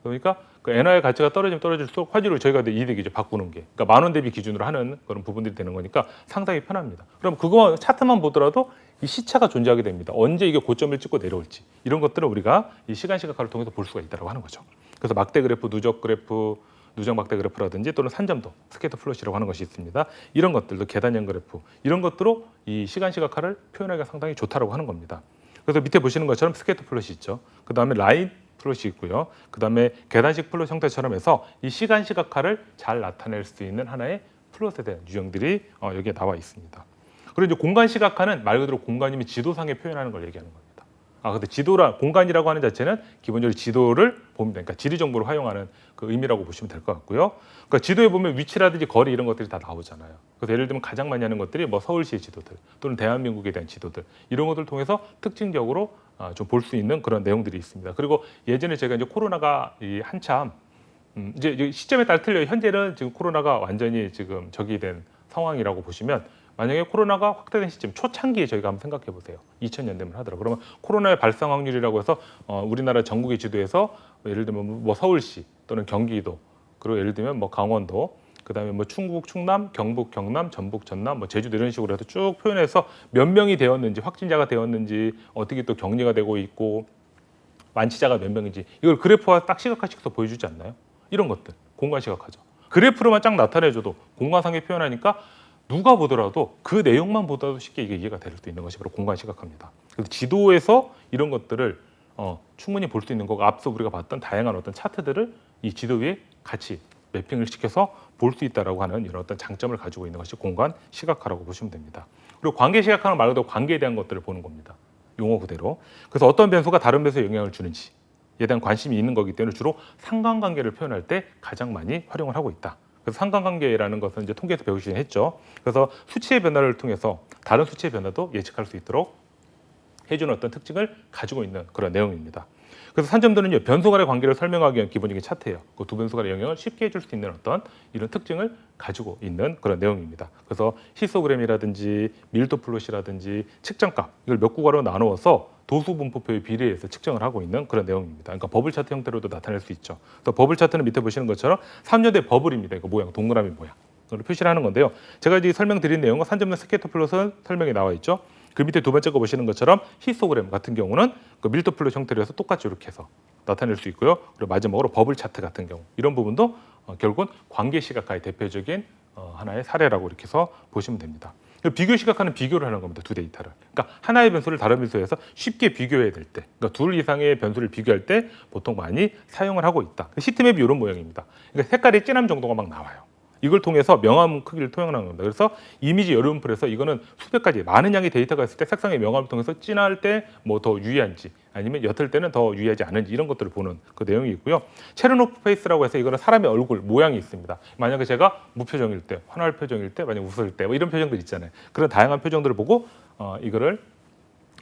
그러니까 그 엔화의 가치가 떨어지면 떨어질수록 환율을 저희가 이득이죠. 바꾸는 게. 그러니까 만 원 대비 기준으로 하는 그런 부분들이 되는 거니까 상당히 편합니다. 그럼 그거 차트만 보더라도 이 시차가 존재하게 됩니다. 언제 이게 고점을 찍고 내려올지 이런 것들을 우리가 이 시간 시각화를 통해서 볼 수가 있다고 하는 거죠. 그래서 막대 그래프, 누적 그래프, 누적 막대 그래프라든지 또는 산점도, 스캐터 플롯이라고 하는 것이 있습니다. 이런 것들도 계단형 그래프, 이런 것들로 이 시간 시각화를 표현하기가 상당히 좋다라고 하는 겁니다. 그래서 밑에 보시는 것처럼 스캐터 플롯이 있죠. 그 다음에 라인 플롯이 있고요. 그 다음에 계단식 플롯 형태처럼 해서 이 시간 시각화를 잘 나타낼 수 있는 하나의 플롯에 대한 유형들이 여기에 나와 있습니다. 그리고 이제 공간 시각화는 말 그대로 공간이면 지도상에 표현하는 걸 얘기하는 겁니다. 근데 공간이라고 하는 자체는 기본적으로 지도를 보면 그러니까 지리 정보를 활용하는 그 의미라고 보시면 될 것 같고요. 그러니까 지도에 보면 위치라든지 거리 이런 것들이 다 나오잖아요. 그래서 예를 들면 가장 많이 하는 것들이 뭐 서울시의 지도들 또는 대한민국에 대한 지도들 이런 것들을 통해서 특징적으로 좀 볼 수 있는 그런 내용들이 있습니다. 그리고 예전에 제가 이제 코로나가 한참 이제 시점에 따라 틀려요. 현재는 지금 코로나가 완전히 지금 적이 된 상황이라고 보시면 만약에 코로나가 확대된 시점 초창기에 저희가 한번 생각해 보세요. 2000년대면 하더라고요. 그러면 코로나의 발생 확률이라고 해서 우리나라 전국의 지도에서 예를 들면 뭐 서울시 또는 경기도 그리고 예를 들면 뭐 강원도 그다음에 뭐 충북, 충남, 경북, 경남, 전북, 전남, 뭐 제주도 이런 식으로 해서 쭉 표현해서 몇 명이 되었는지, 확진자가 되었는지, 어떻게 또 격리가 되고 있고 완치자가 몇 명인지 이걸 그래프와 딱 시각화시켜서 보여주지 않나요? 이런 것들 공간 시각화죠. 그래프로만 쫙 나타내줘도 공간상에 표현하니까 누가 보더라도 그 내용만 보더라도 쉽게 이게 이해가 될 수 있는 것이 바로 공간 시각화입니다. 그래서 지도에서 이런 것들을 충분히 볼 수 있는 거고 앞서 우리가 봤던 다양한 어떤 차트들을 이 지도 위에 같이 매핑을 시켜서 볼 수 있다라고 하는 이런 어떤 장점을 가지고 있는 것이 공간 시각화라고 보시면 됩니다. 그리고 관계 시각화는 말 그대로 관계에 대한 것들을 보는 겁니다. 용어 그대로. 그래서 어떤 변수가 다른 변수에 영향을 주는지에 대한 관심이 있는 거기 때문에 주로 상관관계를 표현할 때 가장 많이 활용을 하고 있다. 그래서 상관관계라는 것은 이제 통계에서 배우시긴 했죠. 그래서 수치의 변화를 통해서 다른 수치의 변화도 예측할 수 있도록 해주는 어떤 특징을 가지고 있는 그런 내용입니다. 그래서 산점들은요, 변수 간의 관계를 설명하기 위한 기본적인 차트예요. 그 두 변수 간의 영향을 쉽게 해줄 수 있는 어떤 이런 특징을 가지고 있는 그런 내용입니다. 그래서 히스토그램이라든지 밀도 플롯이라든지 측정값 이걸 몇 구가로 나누어서 도수 분포표의 비례해서 측정을 하고 있는 그런 내용입니다. 그러니까 버블 차트 형태로도 나타낼 수 있죠. 그래서 버블 차트는 밑에 보시는 것처럼 3년대 버블입니다. 이거 모양, 동그라미 모양. 그걸 표시를 하는 건데요. 제가 이제 설명드린 내용은 산점의 스케이터 플롯은 설명이 나와 있죠. 그 밑에 두 번째 거 보시는 것처럼 히스토그램 같은 경우는 그 밀도 플롯 형태로 해서 똑같이 이렇게 해서 나타낼 수 있고요. 그리고 마지막으로 버블 차트 같은 경우 이런 부분도 결국은 관계 시각화의 대표적인 하나의 사례라고 이렇게 해서 보시면 됩니다. 비교 시각화는 비교를 하는 겁니다. 두 데이터를. 그러니까 하나의 변수를 다른 변수에서 쉽게 비교해야 될 때, 그러니까 둘 이상의 변수를 비교할 때 보통 많이 사용을 하고 있다. 시트맵이 이런 모양입니다. 그러니까 색깔이 진함 정도가 막 나와요. 이걸 통해서 명암 크기를 토양하는 겁니다. 그래서 이미지 여론풀에서 이거는 수백 가지 많은 양의 데이터가 있을 때 색상의 명암을 통해서 진할 때 뭐 더 유의한지 아니면 옅을 때는 더 유의하지 않은지 이런 것들을 보는 그 내용이 있고요. 체르노프 페이스라고 해서 이거는 사람의 얼굴 모양이 있습니다. 만약에 제가 무표정일 때, 환할 표정일 때, 만약 웃을 때 뭐 이런 표정들 있잖아요. 그런 다양한 표정들을 보고 이거를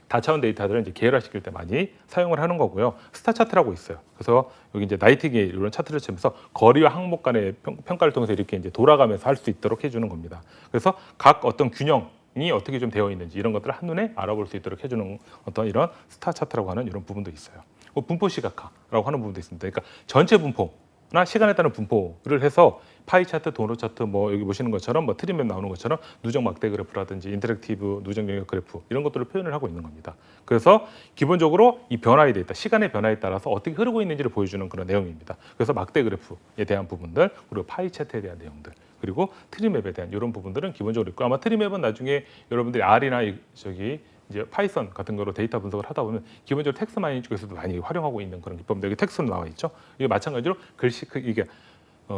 다차원 데이터들은 이제 계열화시킬 때 많이 사용을 하는 거고요. 스타 차트라고 있어요. 그래서 여기 이제 나이팅게일 이런 차트를 치면서 거리와 항목 간의 평가를 통해서 이렇게 이제 돌아가면서 할 수 있도록 해주는 겁니다. 그래서 각 어떤 균형이 어떻게 좀 되어 있는지 이런 것들을 한눈에 알아볼 수 있도록 해주는 어떤 이런 스타 차트라고 하는 이런 부분도 있어요. 분포 시각화라고 하는 부분도 있습니다. 그러니까 전체 분포나 시간에 따른 분포를 해서 파이 차트, 도넛 차트, 뭐 여기 보시는 것처럼 뭐 트림맵 나오는 것처럼 누적 막대 그래프라든지 인터랙티브 누적 영역 그래프 이런 것들을 표현을 하고 있는 겁니다. 그래서 기본적으로 이 변화에 대해 시간의 변화에 따라서 어떻게 흐르고 있는지를 보여주는 그런 내용입니다. 그래서 막대 그래프에 대한 부분들 그리고 파이 차트에 대한 내용들 그리고 트림맵에 대한 이런 부분들은 기본적으로 있고 아마 트림맵은 나중에 여러분들이 R이나 이제 파이썬 같은 거로 데이터 분석을 하다 보면 기본적으로 텍스트 마이닝 쪽에서도 많이 활용하고 있는 그런 기법인데 여기 텍스트로 나와 있죠. 이게 마찬가지로 글씨 크기 이게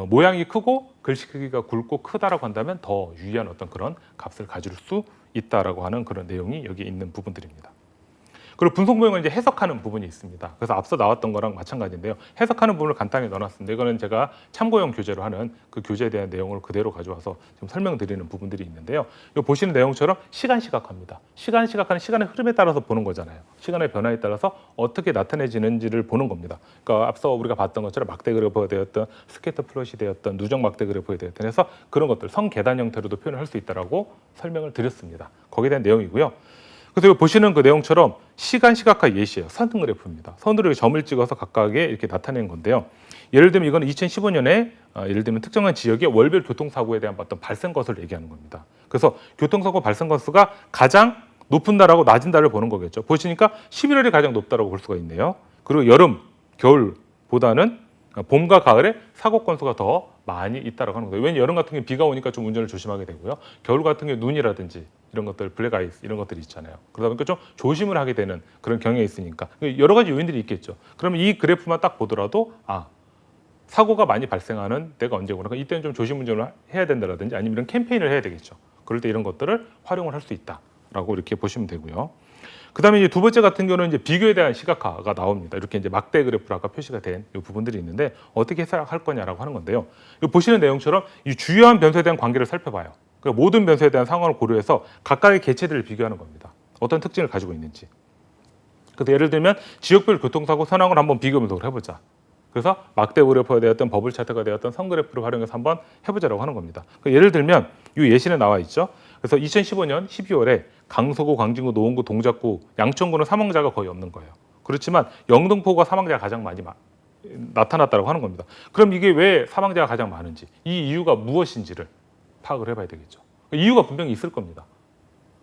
모양이 크고 글씨 크기가 굵고 크다라고 한다면 더 유의한 어떤 그런 값을 가질 수 있다라고 하는 그런 내용이 여기 있는 부분들입니다. 그리고 분석 모형을 이제 해석하는 부분이 있습니다. 그래서 앞서 나왔던 거랑 마찬가지인데요. 해석하는 부분을 간단히 넣어놨습니다. 이거는 제가 참고용 교재로 하는 그 교재에 대한 내용을 그대로 가져와서 지금 설명드리는 부분들이 있는데요. 이 보시는 내용처럼 시간 시각화입니다. 시간 시각화는 시간의 흐름에 따라서 보는 거잖아요. 시간의 변화에 따라서 어떻게 나타내지는지를 보는 겁니다. 그러니까 앞서 우리가 봤던 것처럼 막대 그래프가 되었던 스케이터 플롯이 되었던 누적 막대 그래프가 되었던 해서 그런 것들 성계단 형태로도 표현을 할 수 있다라고 설명을 드렸습니다. 거기에 대한 내용이고요. 그래서 보시는 그 내용처럼 시간 시각화 예시예요. 선 그래프입니다. 선으로 점을 찍어서 각각에 이렇게 나타낸 건데요. 예를 들면 이거는 2015년에 예를 들면 특정한 지역의 월별 교통사고에 대한 어떤 발생 건수를 얘기하는 겁니다. 그래서 교통사고 발생 건수가 가장 높은 달하고 낮은 달을 보는 거겠죠. 보시니까 11월이 가장 높다라고 볼 수가 있네요. 그리고 여름, 겨울보다는 봄과 가을에 사고 건수가 더 많이 있다라고 하는 거예요. 왜냐하면 여름 같은 경우 비가 오니까 좀 운전을 조심하게 되고요. 겨울 같은 경우 눈이라든지 이런 것들, 블랙 아이스 이런 것들이 있잖아요. 그러다 보니까 좀 조심을 하게 되는 그런 경향이 있으니까 여러 가지 요인들이 있겠죠. 그러면 이 그래프만 딱 보더라도 사고가 많이 발생하는 때가 언제구나. 그러니까 이때는 좀 조심 운전을 해야 된다라든지 아니면 이런 캠페인을 해야 되겠죠. 그럴 때 이런 것들을 활용을 할 수 있다라고 이렇게 보시면 되고요. 그다음에 이제 두 번째 같은 경우는 이제 비교에 대한 시각화가 나옵니다. 이렇게 이제 막대 그래프로 아까 표시가 된 이 부분들이 있는데 어떻게 해석할 거냐라고 하는 건데요. 이 보시는 내용처럼 이 주요한 변수에 대한 관계를 살펴봐요. 그러니까 모든 변수에 대한 상황을 고려해서 각각의 개체들을 비교하는 겁니다. 어떤 특징을 가지고 있는지. 그래서 예를 들면 지역별 교통사고 현황을 한번 비교 분석을 해보자. 그래서 막대 그래프가 되었던 버블 차트가 되었던 선 그래프를 활용해서 한번 해보자라고 하는 겁니다. 그러니까 예를 들면 이 예시는 나와 있죠. 그래서 2015년 12월에 강서구, 광진구, 노원구, 동작구, 양천구는 사망자가 거의 없는 거예요. 그렇지만 영등포가 사망자가 가장 많이 나타났다고 하는 겁니다. 그럼 이게 왜 사망자가 가장 많은지, 이 이유가 무엇인지를 파악을 해봐야 되겠죠. 이유가 분명히 있을 겁니다.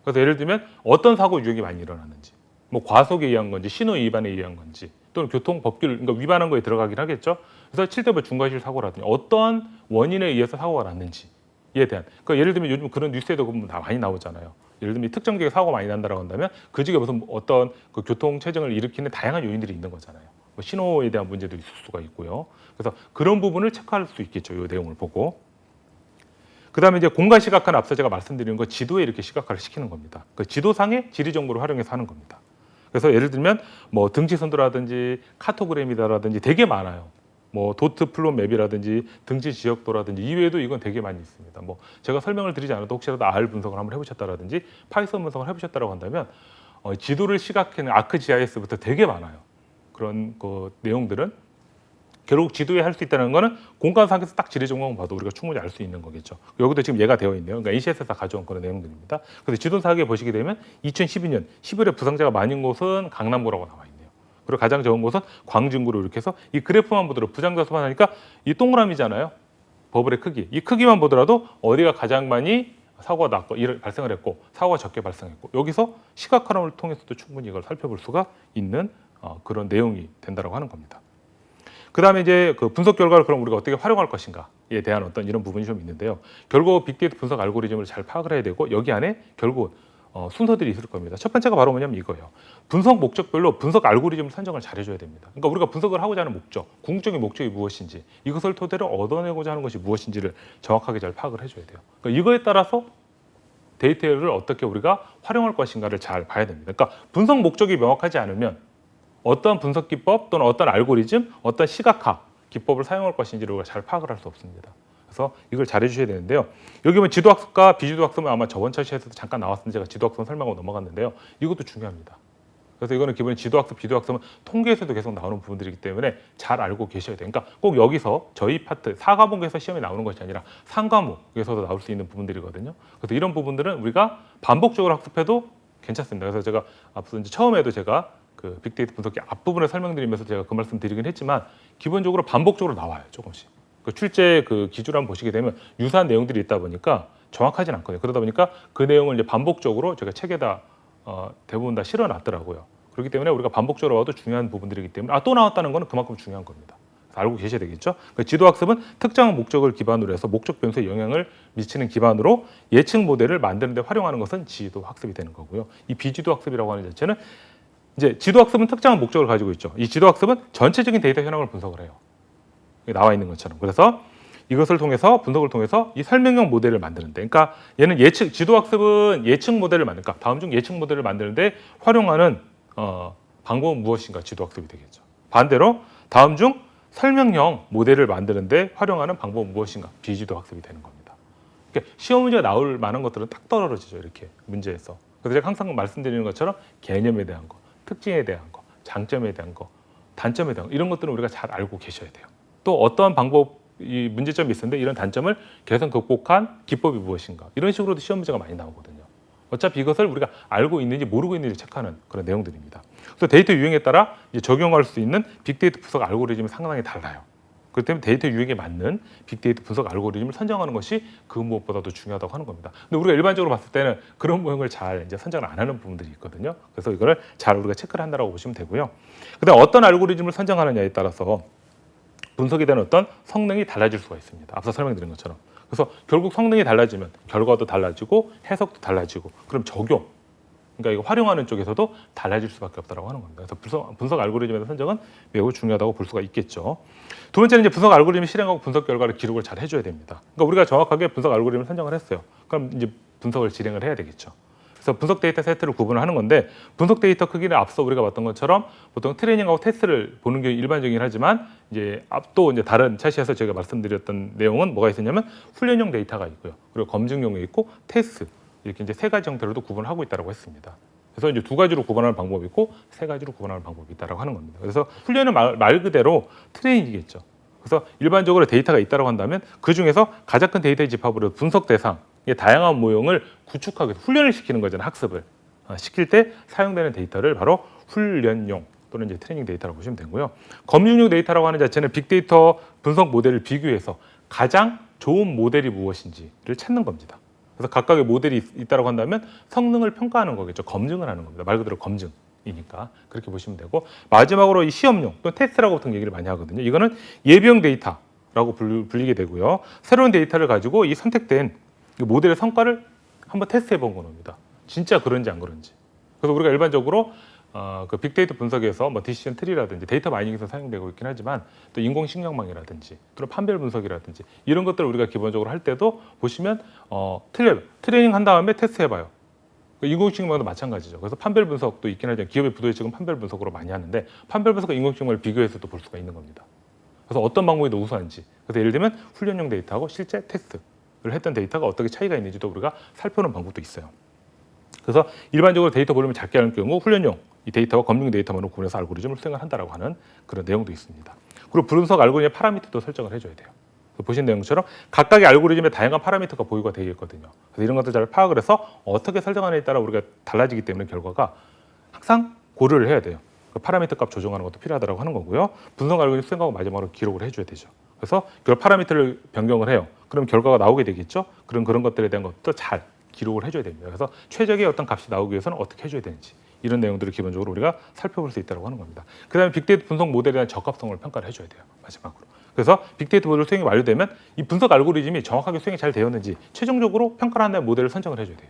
그래서 예를 들면 어떤 사고 유형이 많이 일어나는지, 뭐 과속에 의한 건지, 신호 위반에 의한 건지, 또는 교통 법규를 그러니까 위반한 거에 들어가긴 하겠죠. 그래서 7대 중과실 사고라든지 어떤 원인에 의해서 사고가 났는지에 대한. 그러니까 예를 들면 요즘 그런 뉴스에도 보면 다 많이 나오잖아요. 예를 들면 특정 지역에 사고가 많이 난다라고 한다면 그 지역에 무슨 어떤 그 교통 체증을 일으키는 다양한 요인들이 있는 거잖아요. 뭐 신호에 대한 문제도 있을 수가 있고요. 그래서 그런 부분을 체크할 수 있겠죠. 이 내용을 보고. 그다음에 이제 공간 시각화는 앞서 제가 말씀드린 거 지도에 이렇게 시각화를 시키는 겁니다. 그 지도상의 지리 정보를 활용해서 하는 겁니다. 그래서 예를 들면 뭐 등지 선도라든지 카토그램이다라든지 되게 많아요. 뭐 도트 플롯 맵이라든지 등지 지역도라든지 이외에도 이건 되게 많이 있습니다. 뭐 제가 설명을 드리지 않아도 혹시라도 R 분석을 한번 해보셨다라든지 파이썬 분석을 해보셨다라고 한다면 지도를 시각하는 아크GIS부터 되게 많아요. 그런 그 내용들은 결국 지도에 할 수 있다는 거는 공간상에서 딱 지리 정보만 봐도 우리가 충분히 알 수 있는 거겠죠. 여기도 지금 얘가 되어 있네요. 그러니까 NCS에서 가져온 그런 내용들입니다. 그래서 지도사하게 보시게 되면 2012년 10월에 부상자가 많은 곳은 강남구라고 나와 있네요. 그리고 가장 적은 곳은 광진구로 이렇게 해서 이 그래프만 보더라도 부상자 수만 하니까 이 동그라미잖아요. 버블의 크기. 이 크기만 보더라도 어디가 가장 많이 사고가 났고 발생을 했고 사고가 적게 발생했고 여기서 시각화를 통해서도 충분히 이걸 살펴볼 수가 있는 그런 내용이 된다고 하는 겁니다. 그 다음에 이제 그 분석 결과를 그럼 우리가 어떻게 활용할 것인가에 대한 어떤 이런 부분이 좀 있는데요. 결국 빅데이터 분석 알고리즘을 잘 파악을 해야 되고 여기 안에 결국 순서들이 있을 겁니다. 첫 번째가 바로 뭐냐면 이거예요. 분석 목적별로 분석 알고리즘을 선정을 잘 해줘야 됩니다. 그러니까 우리가 분석을 하고자 하는 목적, 궁극적인 목적이 무엇인지, 이것을 토대로 얻어내고자 하는 것이 무엇인지를 정확하게 잘 파악을 해줘야 돼요. 그러니까 이거에 따라서 데이터를 어떻게 우리가 활용할 것인가를 잘 봐야 됩니다. 그러니까 분석 목적이 명확하지 않으면 어떤 분석 기법 또는 어떤 알고리즘, 어떤 시각화 기법을 사용할 것인지를 우리가 잘 파악을 할 수 없습니다. 그래서 이걸 잘 해주셔야 되는데요. 여기 보면 지도학습과 비지도학습은 아마 저번 차시에서도 잠깐 나왔는데 제가 지도학습 설명하고 넘어갔는데요. 이것도 중요합니다. 그래서 이거는 기본에 지도학습, 비지도학습은 통계에서도 계속 나오는 부분들이기 때문에 잘 알고 계셔야 돼요. 그러니까 꼭 여기서 저희 파트 4과목에서 시험에 나오는 것이 아니라 3과목에서도 나올 수 있는 부분들이거든요. 그래서 이런 부분들은 우리가 반복적으로 학습해도 괜찮습니다. 그래서 제가 앞서 이제 처음에도 제가 그 빅데이터 분석기 앞부분을 설명드리면서 제가 그 말씀 드리긴 했지만 기본적으로 반복적으로 나와요. 조금씩. 그 출제 그 기준을 한번 보시게 되면 유사한 내용들이 있다 보니까 정확하진 않거든요. 그러다 보니까 그 내용을 이제 반복적으로 제가 책에다 대부분 다 실어놨더라고요. 그렇기 때문에 우리가 반복적으로 와도 중요한 부분들이기 때문에 또 나왔다는 거는 그만큼 중요한 겁니다. 알고 계셔야 되겠죠. 지도학습은 특정한 목적을 기반으로 해서 목적 변수에 영향을 미치는 기반으로 예측 모델을 만드는 데 활용하는 것은 지도학습이 되는 거고요. 이 비지도학습이라고 하는 자체는 이제 지도학습은 특정한 목적을 가지고 있죠. 이 지도학습은 전체적인 데이터 현황을 분석을 해요. 나와 있는 것처럼. 그래서 이것을 통해서 분석을 통해서 이 설명형 모델을 만드는데, 그러니까 얘는 지도학습은 예측 모델을 만들까, 다음 중 예측 모델을 만드는데 활용하는 방법은 무엇인가 지도학습이 되겠죠. 반대로 다음 중 설명형 모델을 만드는데 활용하는 방법은 무엇인가 비지도학습이 되는 겁니다. 그러니까 시험 문제가 나올 만한 것들은 딱 떨어지죠. 이렇게 문제에서. 그래서 제가 항상 말씀드리는 것처럼 개념에 대한 거, 특징에 대한 거, 장점에 대한 거, 단점에 대한 거 이런 것들은 우리가 잘 알고 계셔야 돼요. 또 어떠한 방법이 문제점이 있었는데 이런 단점을 개선 극복한 기법이 무엇인가 이런 식으로도 시험 문제가 많이 나오거든요. 어차피 이것을 우리가 알고 있는지 모르고 있는지 체크하는 그런 내용들입니다. 그래서 데이터 유형에 따라 이제 적용할 수 있는 빅데이터 분석 알고리즘이 상당히 달라요. 그렇기 때문에 데이터 유형에 맞는 빅데이터 분석 알고리즘을 선정하는 것이 그 무엇보다도 중요하다고 하는 겁니다. 근데 우리가 일반적으로 봤을 때는 그런 모형을 잘 이제 선정을 안 하는 부분들이 있거든요. 그래서 이거를 잘 우리가 체크를 한다고 보시면 되고요. 그다음 어떤 알고리즘을 선정하느냐에 따라서 분석에 대한 어떤 성능이 달라질 수가 있습니다. 앞서 설명드린 것처럼. 그래서 결국 성능이 달라지면 결과도 달라지고 해석도 달라지고 그럼 적용, 그러니까 이거 활용하는 쪽에서도 달라질 수밖에 없다고 하는 겁니다. 그래서 분석 알고리즘에 대한 선정은 매우 중요하다고 볼 수가 있겠죠. 두 번째는 이제 분석 알고리즘 실행하고 분석 결과를 기록을 잘 해줘야 됩니다. 그러니까 우리가 정확하게 분석 알고리즘을 선정을 했어요. 그럼 이제 분석을 진행을 해야 되겠죠. 그래서 분석 데이터 세트를 구분을 하는 건데 분석 데이터 크기는 앞서 우리가 봤던 것처럼 보통 트레이닝하고 테스트를 보는 게 일반적이긴 하지만 이제 또 이제 다른 차시에서 제가 말씀드렸던 내용은 뭐가 있었냐면 훈련용 데이터가 있고요. 그리고 검증용이 있고 테스트 이렇게 이제 세 가지 형태로도 구분을 하고 있다고 했습니다. 그래서 이제 두 가지로 구분하는 방법이 있고 세 가지로 구분하는 방법이 있다고 하는 겁니다. 그래서 훈련은 말 그대로 트레이닝이겠죠. 그래서 일반적으로 데이터가 있다고 한다면 그 중에서 가장 큰 데이터의 집합으로 분석 대상 다양한 모형을 구축하기 위해서 훈련을 시키는 거잖아요. 학습을 시킬 때 사용되는 데이터를 바로 훈련용 또는 이제 트레이닝 데이터라고 보시면 되고요. 검증용 데이터라고 하는 자체는 빅데이터 분석 모델을 비교해서 가장 좋은 모델이 무엇인지를 찾는 겁니다. 그래서 각각의 모델이 있다고 한다면 성능을 평가하는 거겠죠. 검증을 하는 겁니다. 말 그대로 검증이니까 그렇게 보시면 되고, 마지막으로 이 시험용 또 테스트라고 보통 얘기를 많이 하거든요. 이거는 예비형 데이터라고 불리게 되고요. 새로운 데이터를 가지고 이 선택된 모델의 성과를 한번 테스트해 본 겁니다. 진짜 그런지 안 그런지. 그래서 우리가 일반적으로 그 빅데이터 분석에서 뭐 디시전 트리라든지 데이터 마이닝에서 사용되고 있긴 하지만 또 인공식량망이라든지 또는 판별 분석이라든지 이런 것들을 우리가 기본적으로 할 때도 보시면 틀려요. 트레이닝 한 다음에 테스트 해봐요. 인공식량망도 마찬가지죠. 그래서 판별 분석도 있긴 하지만 기업의 부도에 지금 판별 분석으로 많이 하는데 판별 분석과 인공식량망을 비교해서 또 볼 수가 있는 겁니다. 그래서 어떤 방법이 더 우수한지. 그래서 예를 들면 훈련용 데이터하고 실제 테스트를 했던 데이터가 어떻게 차이가 있는지도 우리가 살펴보는 방법도 있어요. 그래서 일반적으로 데이터 볼륨을 작게 하는 경우 훈련용 이 데이터와 검증 데이터만으로 구분해서 알고리즘을 수행을 한다라고 하는 그런 내용도 있습니다. 그리고 분석 알고리즘의 파라미터도 설정을 해줘야 돼요. 보신 내용처럼 각각의 알고리즘에 다양한 파라미터가 보유가 되겠거든요. 그래서 이런 것들 잘 파악을 해서 어떻게 설정하느냐에 따라 우리가 달라지기 때문에 결과가 항상 고려를 해야 돼요. 그 파라미터 값 조정하는 것도 필요하다고 하는 거고요. 분석 알고리즘 수행하고 마지막으로 기록을 해줘야 되죠. 그래서 그 파라미터를 변경을 해요. 그럼 결과가 나오게 되겠죠. 그런 것들에 대한 것도 잘 기록을 해줘야 됩니다. 그래서 최적의 어떤 값이 나오기 위해서는 어떻게 해줘야 되는지 이런 내용들을 기본적으로 우리가 살펴볼 수 있다고 하는 겁니다. 그 다음에 빅데이터 분석 모델에 대한 적합성을 평가를 해줘야 돼요. 마지막으로. 그래서 빅데이터 모델 수행이 완료되면 이 분석 알고리즘이 정확하게 수행이 잘 되었는지 최종적으로 평가를 하는 모델을 선정을 해줘야 돼요.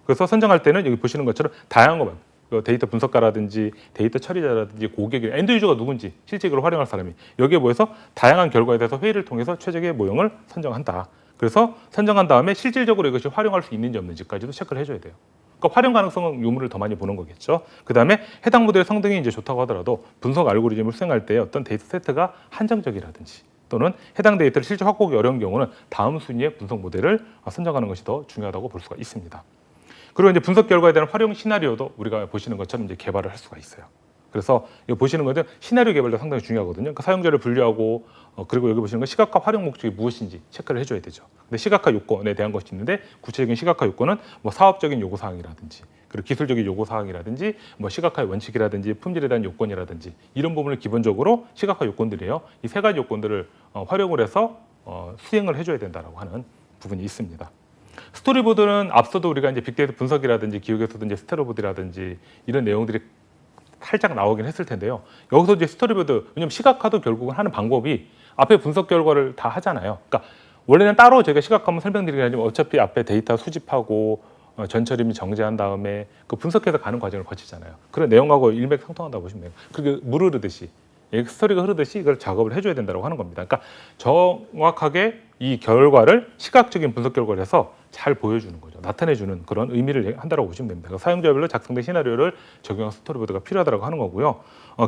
그래서 선정할 때는 여기 보시는 것처럼 다양한 것만 데이터 분석가라든지 데이터 처리자라든지 고객이 엔드 유저가 누군지 실제 이걸 활용할 사람이 여기에 모여서 다양한 결과에 대해서 회의를 통해서 최적의 모형을 선정한다. 그래서 선정한 다음에 실질적으로 이것이 활용할 수 있는지 없는지까지도 체크를 해줘야 돼요. 그러니까 활용 가능성 유무를 더 많이 보는 거겠죠. 그 다음에 해당 모델의 성능이 이제 좋다고 하더라도 분석 알고리즘을 수행할 때 어떤 데이터 세트가 한정적이라든지 또는 해당 데이터를 실제 확보하기 어려운 경우는 다음 순위의 분석 모델을 선정하는 것이 더 중요하다고 볼 수가 있습니다. 그리고 이제 분석 결과에 대한 활용 시나리오도 우리가 보시는 것처럼 이제 개발을 할 수가 있어요. 그래서 이거 보시는 것은 시나리오 개발도 상당히 중요하거든요. 그러니까 사용자를 분류하고 그리고 여기 보시는 건 시각화 활용 목적이 무엇인지 체크를 해줘야 되죠. 근데 시각화 요건에 대한 것이 있는데 구체적인 시각화 요건은 뭐 사업적인 요구 사항이라든지 그리고 기술적인 요구 사항이라든지 뭐 시각화의 원칙이라든지 품질에 대한 요건이라든지 이런 부분을 기본적으로 시각화 요건들이에요. 이 세 가지 요건들을 활용을 해서 수행을 해줘야 된다라고 하는 부분이 있습니다. 스토리보드는 앞서도 우리가 이제 빅데이터 분석이라든지 기억에서도 이제 스토리보드라든지 이런 내용들이 살짝 나오긴 했을 텐데요. 여기서 이제 스토리보드, 왜냐면 시각화도 결국은 하는 방법이 앞에 분석 결과를 다 하잖아요. 그러니까 원래는 따로 저희가 시각화만 설명드리긴 하지만 어차피 앞에 데이터 수집하고 전처리 정제한 다음에 그 분석해서 가는 과정을 거치잖아요. 그런 내용하고 일맥상통한다고 보시면 돼요. 그게 물 흐르듯이 스토리가 흐르듯이 이걸 작업을 해줘야 된다고 하는 겁니다. 그러니까 정확하게 이 결과를 시각적인 분석 결과를 해서 잘 보여주는 거죠. 나타내주는 그런 의미를 한다고 보시면 됩니다. 그러니까 사용자별로 작성된 시나리오를 적용한 스토리보드가 필요하다고 하는 거고요.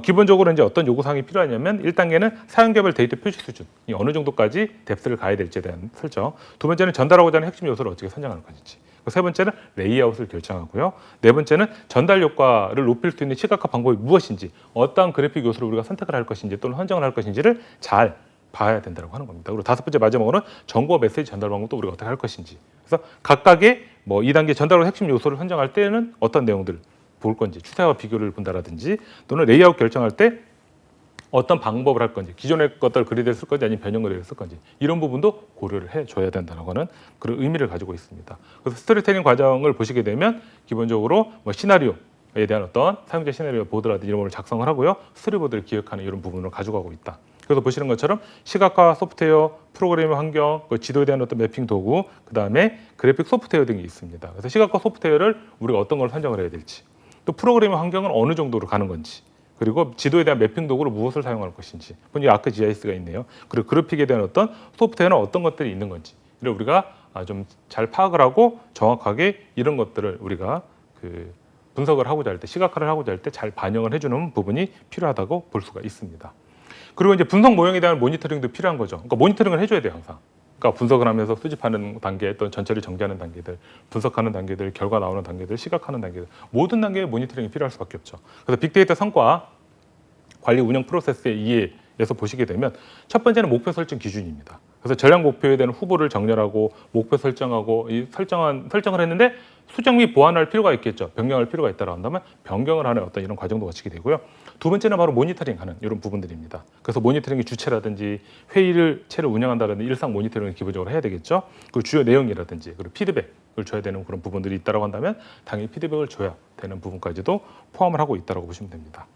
기본적으로 이제 어떤 요구사항이 필요하냐면 1단계는 사용자별 데이터 표시 수준이 어느 정도까지 뎁스를 가야 될지에 대한 설정. 두 번째는 전달하고자 하는 핵심 요소를 어떻게 선정하는 것인지. 세 번째는 레이아웃을 결정하고요. 네 번째는 전달 효과를 높일 수 있는 시각화 방법이 무엇인지, 어떠한 그래픽 요소를 우리가 선택을 할 것인지 또는 선정을 할 것인지를 잘 봐야 된다고 하는 겁니다. 그리고 다섯 번째 마지막으로는 정보 메시지 전달 방법도 우리가 어떻게 할 것인지. 그래서 각각의 뭐 2단계 전달과 핵심 요소를 선정할 때는 어떤 내용들을 볼 건지, 추세와 비교를 본다라든지 또는 레이아웃 결정할 때 어떤 방법을 할 건지, 기존의 것들 그리드를 쓸 건지 아니면 변형 그리드를 쓸 건지 이런 부분도 고려를 해줘야 된다는 하는 그런 의미를 가지고 있습니다. 그래서 스토리텔링 과정을 보시게 되면 기본적으로 뭐 시나리오에 대한 어떤 사용자 시나리오 보드라든지 이런 걸 작성을 하고요. 스토리보드를 기획하는 이런 부분을 가져가고 있다. 그래서 보시는 것처럼 시각화 소프트웨어, 프로그래밍 환경, 지도에 대한 어떤 매핑 도구, 그 다음에 그래픽 소프트웨어 등이 있습니다. 그래서 시각화 소프트웨어를 우리가 어떤 걸 선정을 해야 될지, 또 프로그래밍 환경은 어느 정도로 가는 건지, 그리고 지도에 대한 매핑 도구로 무엇을 사용할 것인지, 이 아크 GIS가 있네요. 그리고 그래픽에 대한 어떤 소프트웨어는 어떤 것들이 있는 건지, 이를 우리가 좀 잘 파악을 하고 정확하게 이런 것들을 우리가 그 분석을 하고자 할 때, 시각화를 하고자 할 때 잘 반영을 해주는 부분이 필요하다고 볼 수가 있습니다. 그리고 이제 분석 모형에 대한 모니터링도 필요한 거죠. 그러니까 모니터링을 해줘야 돼요, 항상. 그러니까 분석을 하면서 수집하는 단계, 또 전처리 정제하는 단계들, 분석하는 단계들, 결과 나오는 단계들, 시각하는 단계들, 모든 단계에 모니터링이 필요할 수밖에 없죠. 그래서 빅데이터 성과 관리 운영 프로세스의 이해에서 보시게 되면 첫 번째는 목표 설정 기준입니다. 그래서 전략 목표에 대한 후보를 정렬하고 목표 설정하고 설정을 했는데 수정 및 보완할 필요가 있겠죠. 변경할 필요가 있다고 한다면 변경을 하는 어떤 이런 과정도 거치게 되고요. 두 번째는 바로 모니터링하는 이런 부분들입니다. 그래서 모니터링의 주체라든지 체를 운영한다든지 일상 모니터링을 기본적으로 해야 되겠죠. 그 주요 내용이라든지 그리고 피드백을 줘야 되는 그런 부분들이 있다고 한다면 당연히 피드백을 줘야 되는 부분까지도 포함을 하고 있다고 보시면 됩니다.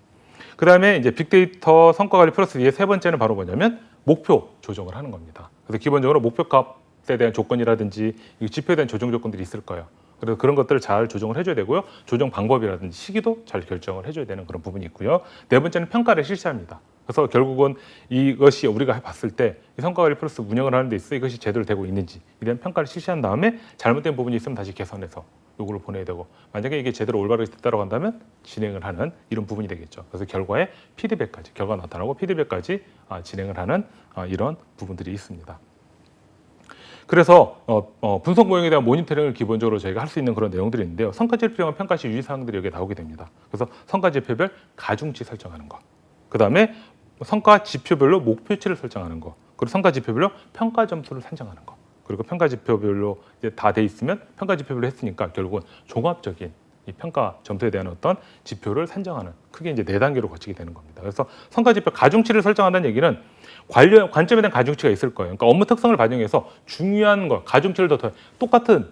그 다음에 이제 빅데이터 성과 관리 플러스 2의 세 번째는 바로 뭐냐면 목표 조정을 하는 겁니다. 그래서 기본적으로 목표 값에 대한 조건이라든지 지표에 대한 조정 조건들이 있을 거예요. 그래서 그런 것들을 잘 조정을 해줘야 되고요. 조정 방법이라든지 시기도 잘 결정을 해줘야 되는 그런 부분이 있고요. 네 번째는 평가를 실시합니다. 그래서 결국은 이것이 우리가 봤을 때 이 성과관리 플러스 운영을 하는 데 있어 이것이 제대로 되고 있는지 이런 평가를 실시한 다음에 잘못된 부분이 있으면 다시 개선해서 요구를 보내야 되고 만약에 이게 제대로 올바르게 됐다고 한다면 진행을 하는 이런 부분이 되겠죠. 그래서 결과에 피드백까지 결과가 나타나고 피드백까지 진행을 하는 이런 부분들이 있습니다. 그래서 분석 모형에 대한 모니터링을 기본적으로 저희가 할 수 있는 그런 내용들이 있는데요. 성과지표형 평가시 유의사항들이 여기에 나오게 됩니다. 그래서 성과지표별 가중치 설정하는 거, 그 다음에 성과지표별로 목표치를 설정하는 거, 그리고 성과지표별로 평가점수를 산정하는 거, 그리고 평가지표별로 이제 다 돼 있으면 평가지표별로 했으니까 결국은 종합적인 이 평가 점수에 대한 어떤 지표를 산정하는 크게 이제 4단계로 거치게 되는 겁니다. 그래서 성과지표 가중치를 설정한다는 얘기는 관점에 대한 가중치가 있을 거예요. 그러니까 업무 특성을 반영해서 중요한 거, 가중치를 더 똑같은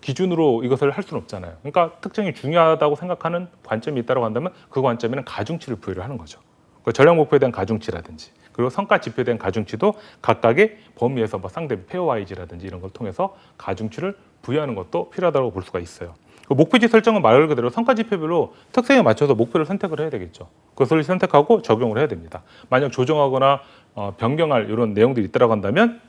기준으로 이것을 할 수는 없잖아요. 그러니까 특정이 중요하다고 생각하는 관점이 있다고 한다면 그 관점에는 가중치를 부여를 하는 거죠. 그 전략 목표에 대한 가중치라든지 그리고 성과 지표에 대한 가중치도 각각의 범위에서 상대 페어와이즈라든지 이런 걸 통해서 가중치를 부여하는 것도 필요하다고 볼 수가 있어요. 그 목표치 설정은 말 그대로 성과 지표별로 특성에 맞춰서 목표를 선택을 해야 되겠죠. 그것을 선택하고 적용을 해야 됩니다. 만약 조정하거나 변경할 이런 내용들이 있다고 한다면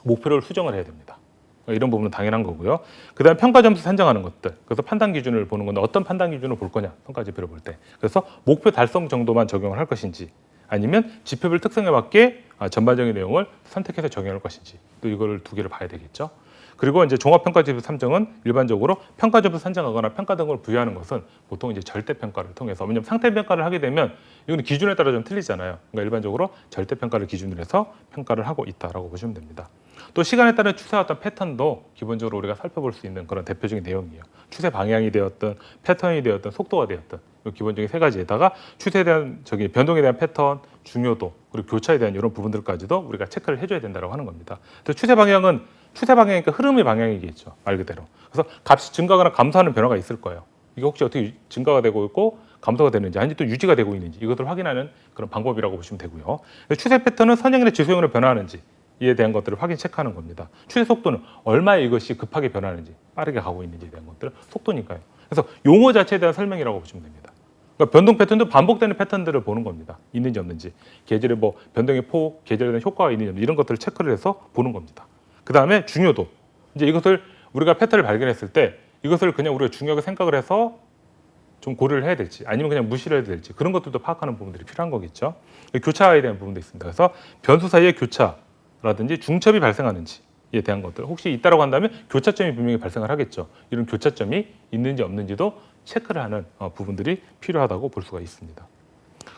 목표를 수정을 해야 됩니다. 이런 부분은 당연한 거고요. 그 다음에 평가 점수 산정하는 것들. 그래서 판단 기준을 보는 건데 어떤 판단 기준을 볼 거냐, 성과 지표를 볼 때. 그래서 목표 달성 정도만 적용을 할 것인지 아니면 지표별 특성에 맞게 전반적인 내용을 선택해서 적용할 것인지 또 이거를 두 개를 봐야 되겠죠. 그리고 이제 종합평가지표 산정은 일반적으로 평가점수 산정하거나 평가 등을 부여하는 것은 보통 이제 절대평가를 통해서 왜냐하면 상태평가를 하게 되면 이거는 기준에 따라 좀 틀리잖아요. 그러니까 일반적으로 절대평가를 기준으로 해서 평가를 하고 있다라고 보시면 됩니다. 또 시간에 따른 추세와 어떤 패턴도 기본적으로 우리가 살펴볼 수 있는 그런 대표적인 내용이에요. 추세 방향이 되었든 패턴이 되었든 속도가 되었든 기본적인 세 가지에다가 추세에 대한 변동에 대한 패턴, 중요도 그리고 교차에 대한 이런 부분들까지도 우리가 체크를 해줘야 된다고 하는 겁니다. 그래서 추세 방향이니까 흐름의 방향이겠죠. 말 그대로. 그래서 값이 증가하거나 감소하는 변화가 있을 거예요. 이게 혹시 어떻게 증가가 되고 있고 감소가 되는지 아니면 또 유지가 되고 있는지 이것을 확인하는 그런 방법이라고 보시면 되고요. 추세 패턴은 선형이나 지수형으로 변화하는지 이에 대한 것들을 확인 체크하는 겁니다. 추세 속도는 얼마에 이것이 급하게 변하는지 빠르게 가고 있는지에 대한 것들은 속도니까요. 그래서 용어 자체에 대한 설명이라고 보시면 됩니다. 그러니까 변동 패턴도 반복되는 패턴들을 보는 겁니다. 있는지 없는지 계절의 변동의 폭, 계절에 대한 효과가 있는지 없는지 이런 것들을 체크를 해서 보는 겁니다. 그 다음에 중요도. 이제 이것을 우리가 패턴을 발견했을 때 이것을 그냥 우리가 중요하게 생각을 해서 좀 고려를 해야 될지 아니면 그냥 무시를 해야 될지 그런 것들도 파악하는 부분들이 필요한 거겠죠. 교차에 대한 부분도 있습니다. 그래서 변수 사이의 교차라든지 중첩이 발생하는지에 대한 것들 혹시 있다고 한다면 교차점이 분명히 발생을 하겠죠. 이런 교차점이 있는지 없는지도 체크를 하는 부분들이 필요하다고 볼 수가 있습니다.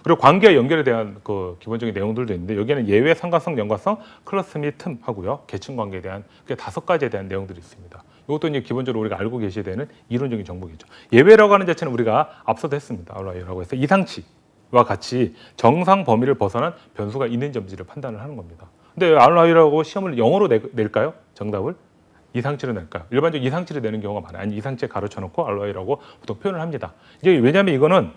그리고 관계와 연결에 대한 그 기본적인 내용들도 있는데 여기에는 예외, 상관성, 연관성, 클러스 및 틈 하고요. 계층 관계에 대한 5가지에 대한 내용들이 있습니다. 이것도 이제 기본적으로 우리가 알고 계셔야 되는 이론적인 정보겠죠. 예외라고 하는 자체는 우리가 앞서도 했습니다. 아웃라이어라고 해서 이상치와 같이 정상 범위를 벗어난 변수가 있는지 없는지를 판단을 하는 겁니다. 근데 아웃라이어라고 시험을 영어로 낼까요? 정답을? 이상치를 낼까요? 일반적으로 이상치를 내는 경우가 많아요. 아니 이상치에 가로쳐 놓고 아웃라이어라고 보통 표현을 합니다. 이제 왜냐하면 이거는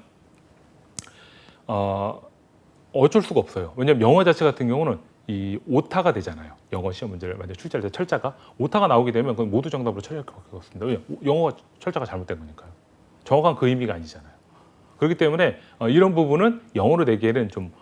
어쩔 수가 없어요. 왜냐하면 영어 자체 같은 경우는 이 오타가 되잖아요. 영어 시험 문제를 만약 출제할 때 철자가 오타가 나오게 되면 그건 모두 정답으로 처리할 것 같습니다. 왜냐하면 영어가 철자가 잘못된 거니까요. 정확한 그 의미가 아니잖아요. 그렇기 때문에 이런 부분은 영어로 내기에는 좀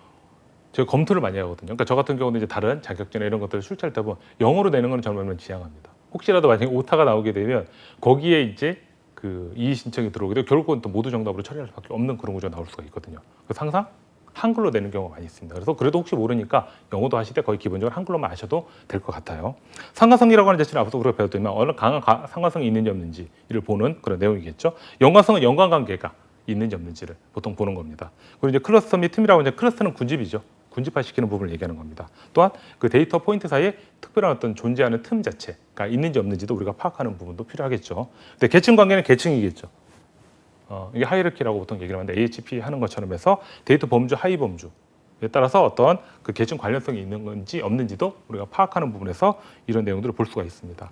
제가 검토를 많이 하거든요. 그러니까 저 같은 경우는 이제 다른 자격증이나 이런 것들을 출제할 때 보면 영어로 내는 건 정말 지향합니다. 혹시라도 만약에 오타가 나오게 되면 거기에 이제 그 이의 신청이 들어오게 되고 결국은 또 모두 정답으로 처리할 수밖에 없는 그런 구조가 나올 수가 있거든요. 그래서 항상 한글로 내는 경우가 많이 있습니다. 그래서 그래도 혹시 모르니까 영어도 하실 때 거의 기본적으로 한글로만 하셔도 될 것 같아요. 상관성이라고 하는 자체는 앞서 우리가 배웠더니만 어느 강한 상관성이 있는지 없는지를 보는 그런 내용이겠죠. 연관성은 연관관계가 있는지 없는지를 보통 보는 겁니다. 그리고 이제 클러스터 및 틈이라고 이제 클러스터는 군집이죠. 군집화시키는 부분을 얘기하는 겁니다. 또한 그 데이터 포인트 사이에 특별한 어떤 존재하는 틈 자체가 있는지 없는지도 우리가 파악하는 부분도 필요하겠죠. 근데 계층 관계는 계층이겠죠. 이게 하이어키라고 보통 얘기를 하는데 AHP 하는 것처럼 해서 데이터 범주, 하위 범주에 따라서 어떤 그 계층 관련성이 있는 건지 없는지도 우리가 파악하는 부분에서 이런 내용들을 볼 수가 있습니다.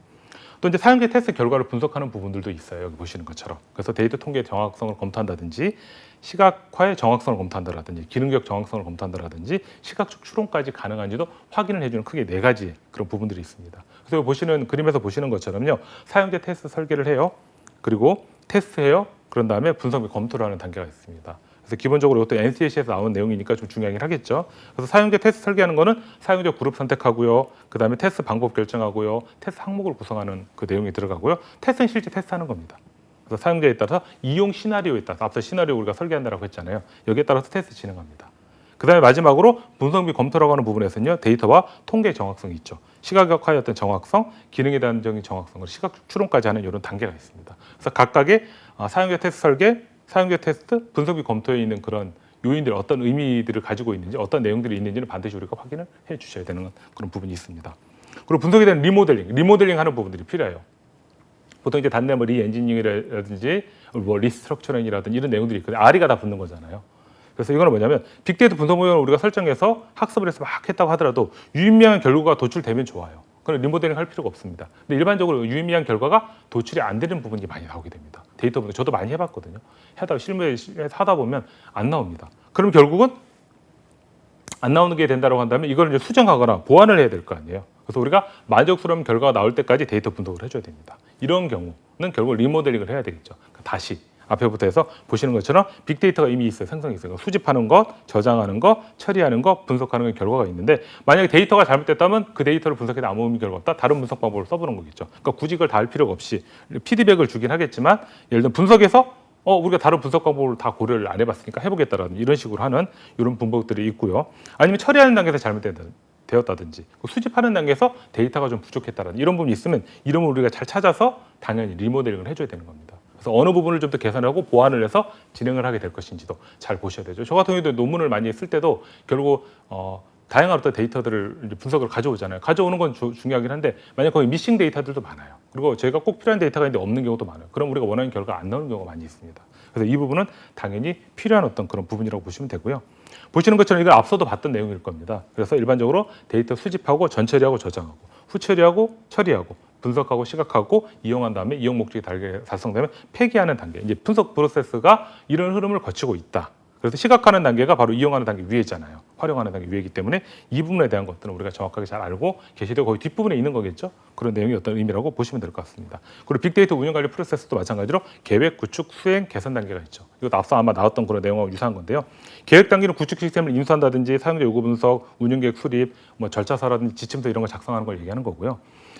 또 이제 사용자 테스트 결과를 분석하는 부분들도 있어요. 여기 보시는 것처럼. 그래서 데이터 통계의 정확성을 검토한다든지 시각화의 정확성을 검토한다라든지 기능적 정확성을 검토한다라든지 시각적 추론까지 가능한지도 확인을 해주는 크게 4가지 그런 부분들이 있습니다. 그래서 보시는 그림에서 보시는 것처럼요. 사용자 테스트 설계를 해요. 그리고 테스트해요. 그런 다음에 분석 및 검토를 하는 단계가 있습니다. 그래서 기본적으로 이것도 NCAC에서 나온 내용이니까 좀 중요하긴 하겠죠. 그래서 사용자 테스트 설계하는 거는 사용자 그룹 선택하고요. 그 다음에 테스트 방법 결정하고요. 테스트 항목을 구성하는 그 내용이 들어가고요. 테스트는 실제 테스트하는 겁니다. 그래서 사용자에 따라서 이용 시나리오에 따라서 앞서 시나리오 우리가 설계한다고 했잖아요. 여기에 따라서 테스트 진행합니다. 그 다음에 마지막으로 분석 및 검토라고 하는 부분에서는요. 데이터와 통계 정확성이 있죠. 시각화의 어떤 정확성, 기능에 대한 적인 정확성, 시각 추론까지 하는 이런 단계가 있습니다. 그래서 각각의 사용자 테스트 설계, 사용자 테스트, 분석 및 검토에 있는 그런 요인들 어떤 의미들을 가지고 있는지 어떤 내용들이 있는지는 반드시 우리가 확인을 해 주셔야 되는 그런 부분이 있습니다. 그리고 분석에 대한 리모델링 하는 부분들이 필요해요. 보통 이제 단내 리엔지니어링이라든지 뭐 리스트럭처링이라든지 이런 내용들이 있거든요. R이가 다 붙는 거잖아요. 그래서 이거는 뭐냐면 빅데이터 분석 모형을 우리가 설정해서 학습을 해서 막 했다고 하더라도 유의미한 결과가 도출되면 좋아요. 그럼 리모델링 할 필요가 없습니다. 근데 일반적으로 유의미한 결과가 도출이 안 되는 부분이 많이 나오게 됩니다. 데이터 분석 저도 많이 해봤거든요. 하다가 실무에서 하다 보면 안 나옵니다. 그럼 결국은 안 나오는 게 된다고 한다면 이걸 이제 수정하거나 보완을 해야 될 거 아니에요. 그래서 우리가 만족스러운 결과가 나올 때까지 데이터 분석을 해줘야 됩니다. 이런 경우는 결국 리모델링을 해야 되겠죠. 그러니까 다시 앞에부터 해서 보시는 것처럼 빅데이터가 이미 있어요. 생성이 있어요. 수집하는 것, 저장하는 것, 처리하는 것, 분석하는 것 결과가 있는데 만약에 데이터가 잘못됐다면 그 데이터를 분석해도 아무 의미 결과 없다. 다른 분석 방법을 써보는 거겠죠. 그러니까 굳이 그걸 다 할 필요가 없이 피드백을 주긴 하겠지만 예를 들면 분석에서 우리가 다른 분석 방법을 다 고려를 안 해봤으니까 해보겠다라는 이런 식으로 하는 이런 분석들이 있고요. 아니면 처리하는 단계에서 잘못되었다든지 수집하는 단계에서 데이터가 좀 부족했다라는 이런 부분이 있으면 이런 걸 우리가 잘 찾아서 당연히 리모델링을 해줘야 되는 겁니다. 그래서 어느 부분을 좀 더 개선하고 보완을 해서 진행을 하게 될 것인지도 잘 보셔야 되죠. 저 같은 경우도 논문을 많이 쓸 때도 결국 다양한 어떤 데이터들을 분석을 가져오잖아요. 가져오는 건 중요하긴 한데 만약 거기 미싱 데이터들도 많아요. 그리고 저희가 꼭 필요한 데이터가 있는데 없는 경우도 많아요. 그럼 우리가 원하는 결과가 안 나오는 경우가 많이 있습니다. 그래서 이 부분은 당연히 필요한 어떤 그런 부분이라고 보시면 되고요. 보시는 것처럼 이걸 앞서도 봤던 내용일 겁니다. 그래서 일반적으로 데이터 수집하고 전처리하고 저장하고 후처리하고 처리하고 분석하고 시각하고 이용한 다음에 이용 목적이 달성되면 폐기하는 단계. 이제 분석 프로세스가 이런 흐름을 거치고 있다. 그래서 시각하는 단계가 바로 이용하는 단계 위에잖아요. 활용하는 단계 위이기 때문에 이 부분에 대한 것들은 우리가 정확하게 잘 알고 계시되고 거기 뒷부분에 있는 거겠죠. 그런 내용이 어떤 의미라고 보시면 될 것 같습니다. 그리고 빅데이터 운영관리 프로세스도 마찬가지로 계획, 구축, 수행, 개선 단계가 있죠. 이것도 앞서 아마 나왔던 그런 내용하고 유사한 건데요. 계획 단계는 구축 시스템을 인수한다든지 사용자 요구 분석, 운영계획 수립, 뭐 절차서라든지 지침서 이런 걸 작성하는 걸 얘기하는 거고요.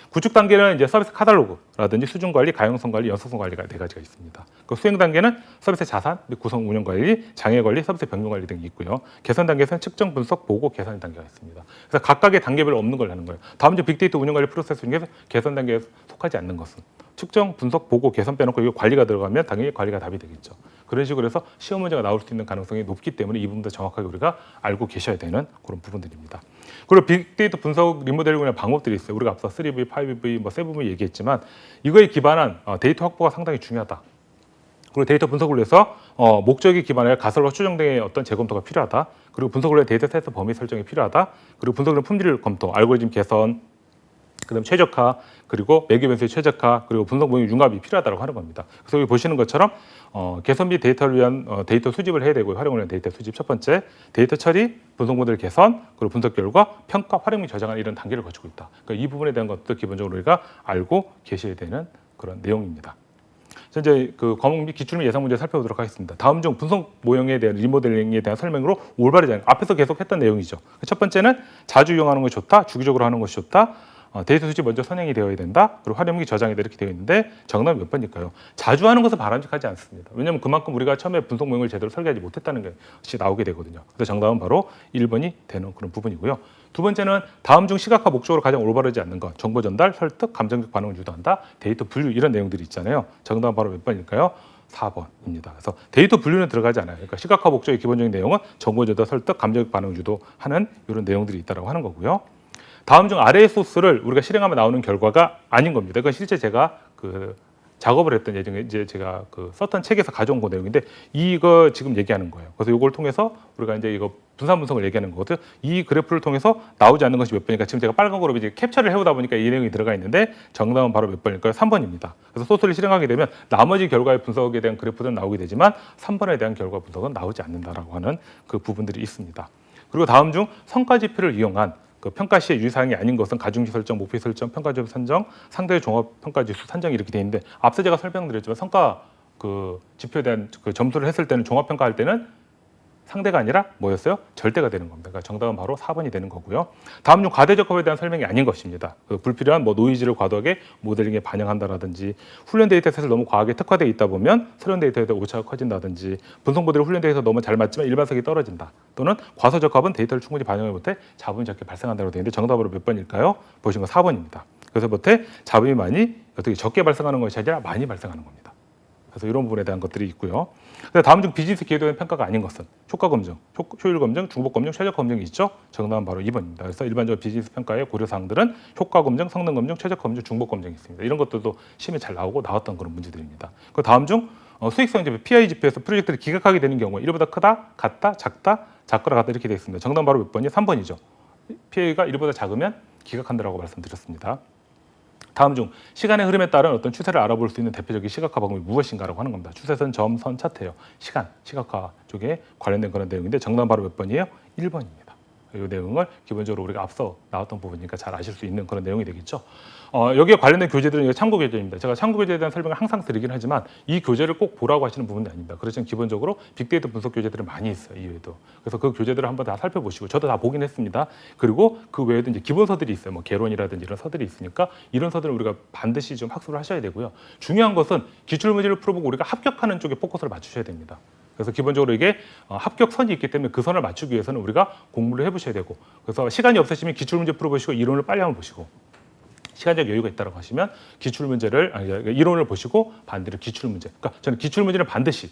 구축 단계는 이제 서비스 카탈로그라든지 수준 관리, 가용성 관리, 연속성 관리가 4가지가 있습니다. 그 수행 단계는 서비스 자산, 구성 운영 관리, 장애 관리, 서비스 변경 관리 등이 있고요. 개선 단계에서는 측정, 분석, 보고, 개선 단계가 있습니다. 그래서 각각의 단계별로 없는 걸 하는 거예요. 다음 주 빅데이터 운영 관리 프로세스 중에서 개선 단계에 속하지 않는 것은 측정, 분석, 보고, 개선 빼놓고 이거 관리가 들어가면 당연히 관리가 답이 되겠죠. 그런 식으로 해서 시험 문제가 나올 수 있는 가능성이 높기 때문에 이 부분도 정확하게 우리가 알고 계셔야 되는 그런 부분들입니다. 그리고 빅데이터 분석 리모델링의 방법들이 있어요. 우리가 앞서 3V, 5V, 뭐 7V 얘기했지만 이거에 기반한 데이터 확보가 상당히 중요하다. 그리고 데이터 분석을 위해서 목적에 기반하여 가설과 추정 등의 어떤 재검토가 필요하다. 그리고 분석을 위해 데이터 세트 범위 설정이 필요하다. 그리고 분석을 위해 품질 검토, 알고리즘 개선, 그다음 최적화, 그리고 매개 변수의 최적화, 그리고 분석 모형 융합이 필요하다고 하는 겁니다. 그래서 여기 보시는 것처럼 개선 및 데이터를 위한 데이터 수집을 해야 되고 활용을 위한 데이터 수집 첫 번째, 데이터 처리, 분석 모델 개선, 그리고 분석 결과, 평가, 활용 및 저장하는 이런 단계를 거치고 있다. 그러니까 이 부분에 대한 것도 기본적으로 우리가 알고 계셔야 되는 그런 내용입니다. 이제 그 과목 및 기출 및 예상 문제 살펴보도록 하겠습니다. 다음 중 분석 모형에 대한 리모델링에 대한 설명으로 올바르지 않은 앞에서 계속 했던 내용이죠. 첫 번째는 자주 이용하는 것이 좋다, 주기적으로 하는 것이 좋다. 데이터 수집 먼저 선행이 되어야 된다. 그리고 활용 및 저장이 이렇게 되어 있는데 정답은 몇 번일까요? 자주 하는 것은 바람직하지 않습니다. 왜냐하면 그만큼 우리가 처음에 분석 모형을 제대로 설계하지 못했다는 것이 나오게 되거든요. 그래서 정답은 바로 1번이 되는 그런 부분이고요. 두 번째는 다음 중 시각화 목적으로 가장 올바르지 않는 것. 정보 전달, 설득, 감정적 반응을 유도한다. 데이터 분류 이런 내용들이 있잖아요. 정답은 바로 몇 번일까요? 4번입니다. 그래서 데이터 분류는 들어가지 않아요. 그러니까 시각화 목적의 기본적인 내용은 정보 제도, 설득, 감정적 반응을 유도하는 이런 내용들이 있다고 하는 거고요. 다음 중 아래의 소스를 우리가 실행하면 나오는 결과가 아닌 겁니다. 이건 실제 제가 작업을 했던 예전에 이제 제가 썼던 책에서 가져온 그 내용인데 이거 지금 얘기하는 거예요. 그래서 이걸 통해서 우리가 이제 이거 분산 분석을 얘기하는 거거든요. 이 그래프를 통해서 나오지 않는 것이 몇 번이니까 지금 제가 빨간 거로 이제 캡처를 해오다 보니까 이 내용이 들어가 있는데 정답은 바로 몇 번일까요? 3번입니다. 그래서 소스를 실행하게 되면 나머지 결과의 분석에 대한 그래프들은 나오게 되지만 3번에 대한 결과 분석은 나오지 않는다라고 하는 그 부분들이 있습니다. 그리고 다음 중 성과 지표를 이용한 평가 시의 유의사항이 아닌 것은 가중치 설정, 목표 설정, 평가지수 산정, 상대 종합 평가지수 산정이 이렇게 돼 있는데 앞서 제가 설명드렸지만 성과 지표에 대한 점수를 했을 때는 종합 평가할 때는 상대가 아니라 뭐였어요? 절대가 되는 겁니다. 그러니까 정답은 바로 4번이 되는 거고요. 다음 중 과대적합에 대한 설명이 아닌 것입니다. 불필요한 노이즈를 과도하게 모델링에 반영한다라든지 훈련 데이터셋을 너무 과하게 특화되어 있다 보면 서론 데이터에 대한 오차가 커진다든지 분석 모델이 훈련 데이터에서 너무 잘 맞지만 일반성이 떨어진다. 또는 과소적합은 데이터를 충분히 반영을 못해 잡음이 적게 발생한다고 되어 있는데 정답으로 몇 번일까요? 보신 거 4번입니다. 그래서 못해 잡음이 많이 어떻게 적게 발생하는 것이 아니라 많이 발생하는 겁니다. 그래서 이런 부분에 대한 것들이 있고요. 다음 중 비즈니스 기회도의 평가가 아닌 것은 효과 검증, 효율 검증, 중복 검증, 최적 검증이 있죠. 정답은 바로 2번입니다. 그래서 일반적으로 비즈니스 평가의 고려 사항들은 효과 검증, 성능 검증, 최적 검증, 중복 검증이 있습니다. 이런 것들도 시험에 잘 나오고 나왔던 그런 문제들입니다. 그 다음 중 수익성 지표, PI 지표에서 프로젝트를 기각하게 되는 경우 1보다 크다, 같다, 작다, 작거나 같다 이렇게 되어 있습니다. 정답은 바로 몇 번이요? 3번이죠. PI가 1보다 작으면 기각한다라고 말씀드렸습니다. 다음 중 시간의 흐름에 따른 어떤 추세를 알아볼 수 있는 대표적인 시각화 방법이 무엇인가라고 하는 겁니다. 추세선, 점, 선, 차트예요. 시각화 쪽에 관련된 그런 내용인데 정답은 바로 몇 번이에요? 1번입니다. 이 내용을 기본적으로 우리가 앞서 나왔던 부분이니까 잘 아실 수 있는 그런 내용이 되겠죠. 여기에 관련된 교재들은 참고 교재입니다. 제가 참고 교재에 대한 설명을 항상 드리긴 하지만 이 교재를 꼭 보라고 하시는 부분은 아닙니다. 그렇지만 기본적으로 빅데이터 분석 교재들은 많이 있어요. 이외에도. 그래서 그 교재들을 한번 다 살펴보시고 저도 다 보긴 했습니다. 그리고 그 외에도 이제 기본서들이 있어요. 뭐 개론이라든지 이런 서들이 있으니까 이런 서들은 우리가 반드시 좀 학습을 하셔야 되고요. 중요한 것은 기출문제를 풀어보고 우리가 합격하는 쪽에 포커스를 맞추셔야 됩니다. 그래서 기본적으로 이게 합격선이 있기 때문에 그 선을 맞추기 위해서는 우리가 공부를 해보셔야 되고 그래서 시간이 없으시면 기출문제 풀어보시고 이론을 빨리 한번 보시고 시간적 여유가 있다고 하시면 이론을 보시고 반대로 기출문제. 그러니까 저는 기출문제는 반드시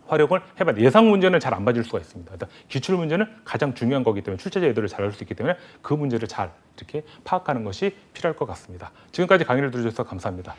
활용을 해봐야 돼요. 예상 문제는 잘 안 맞을 수가 있습니다. 일단 기출문제는 가장 중요한 거기 때문에 출제자 의도를 잘 알 수 있기 때문에 그 문제를 잘 이렇게 파악하는 것이 필요할 것 같습니다. 지금까지 강의를 들어주셔서 감사합니다.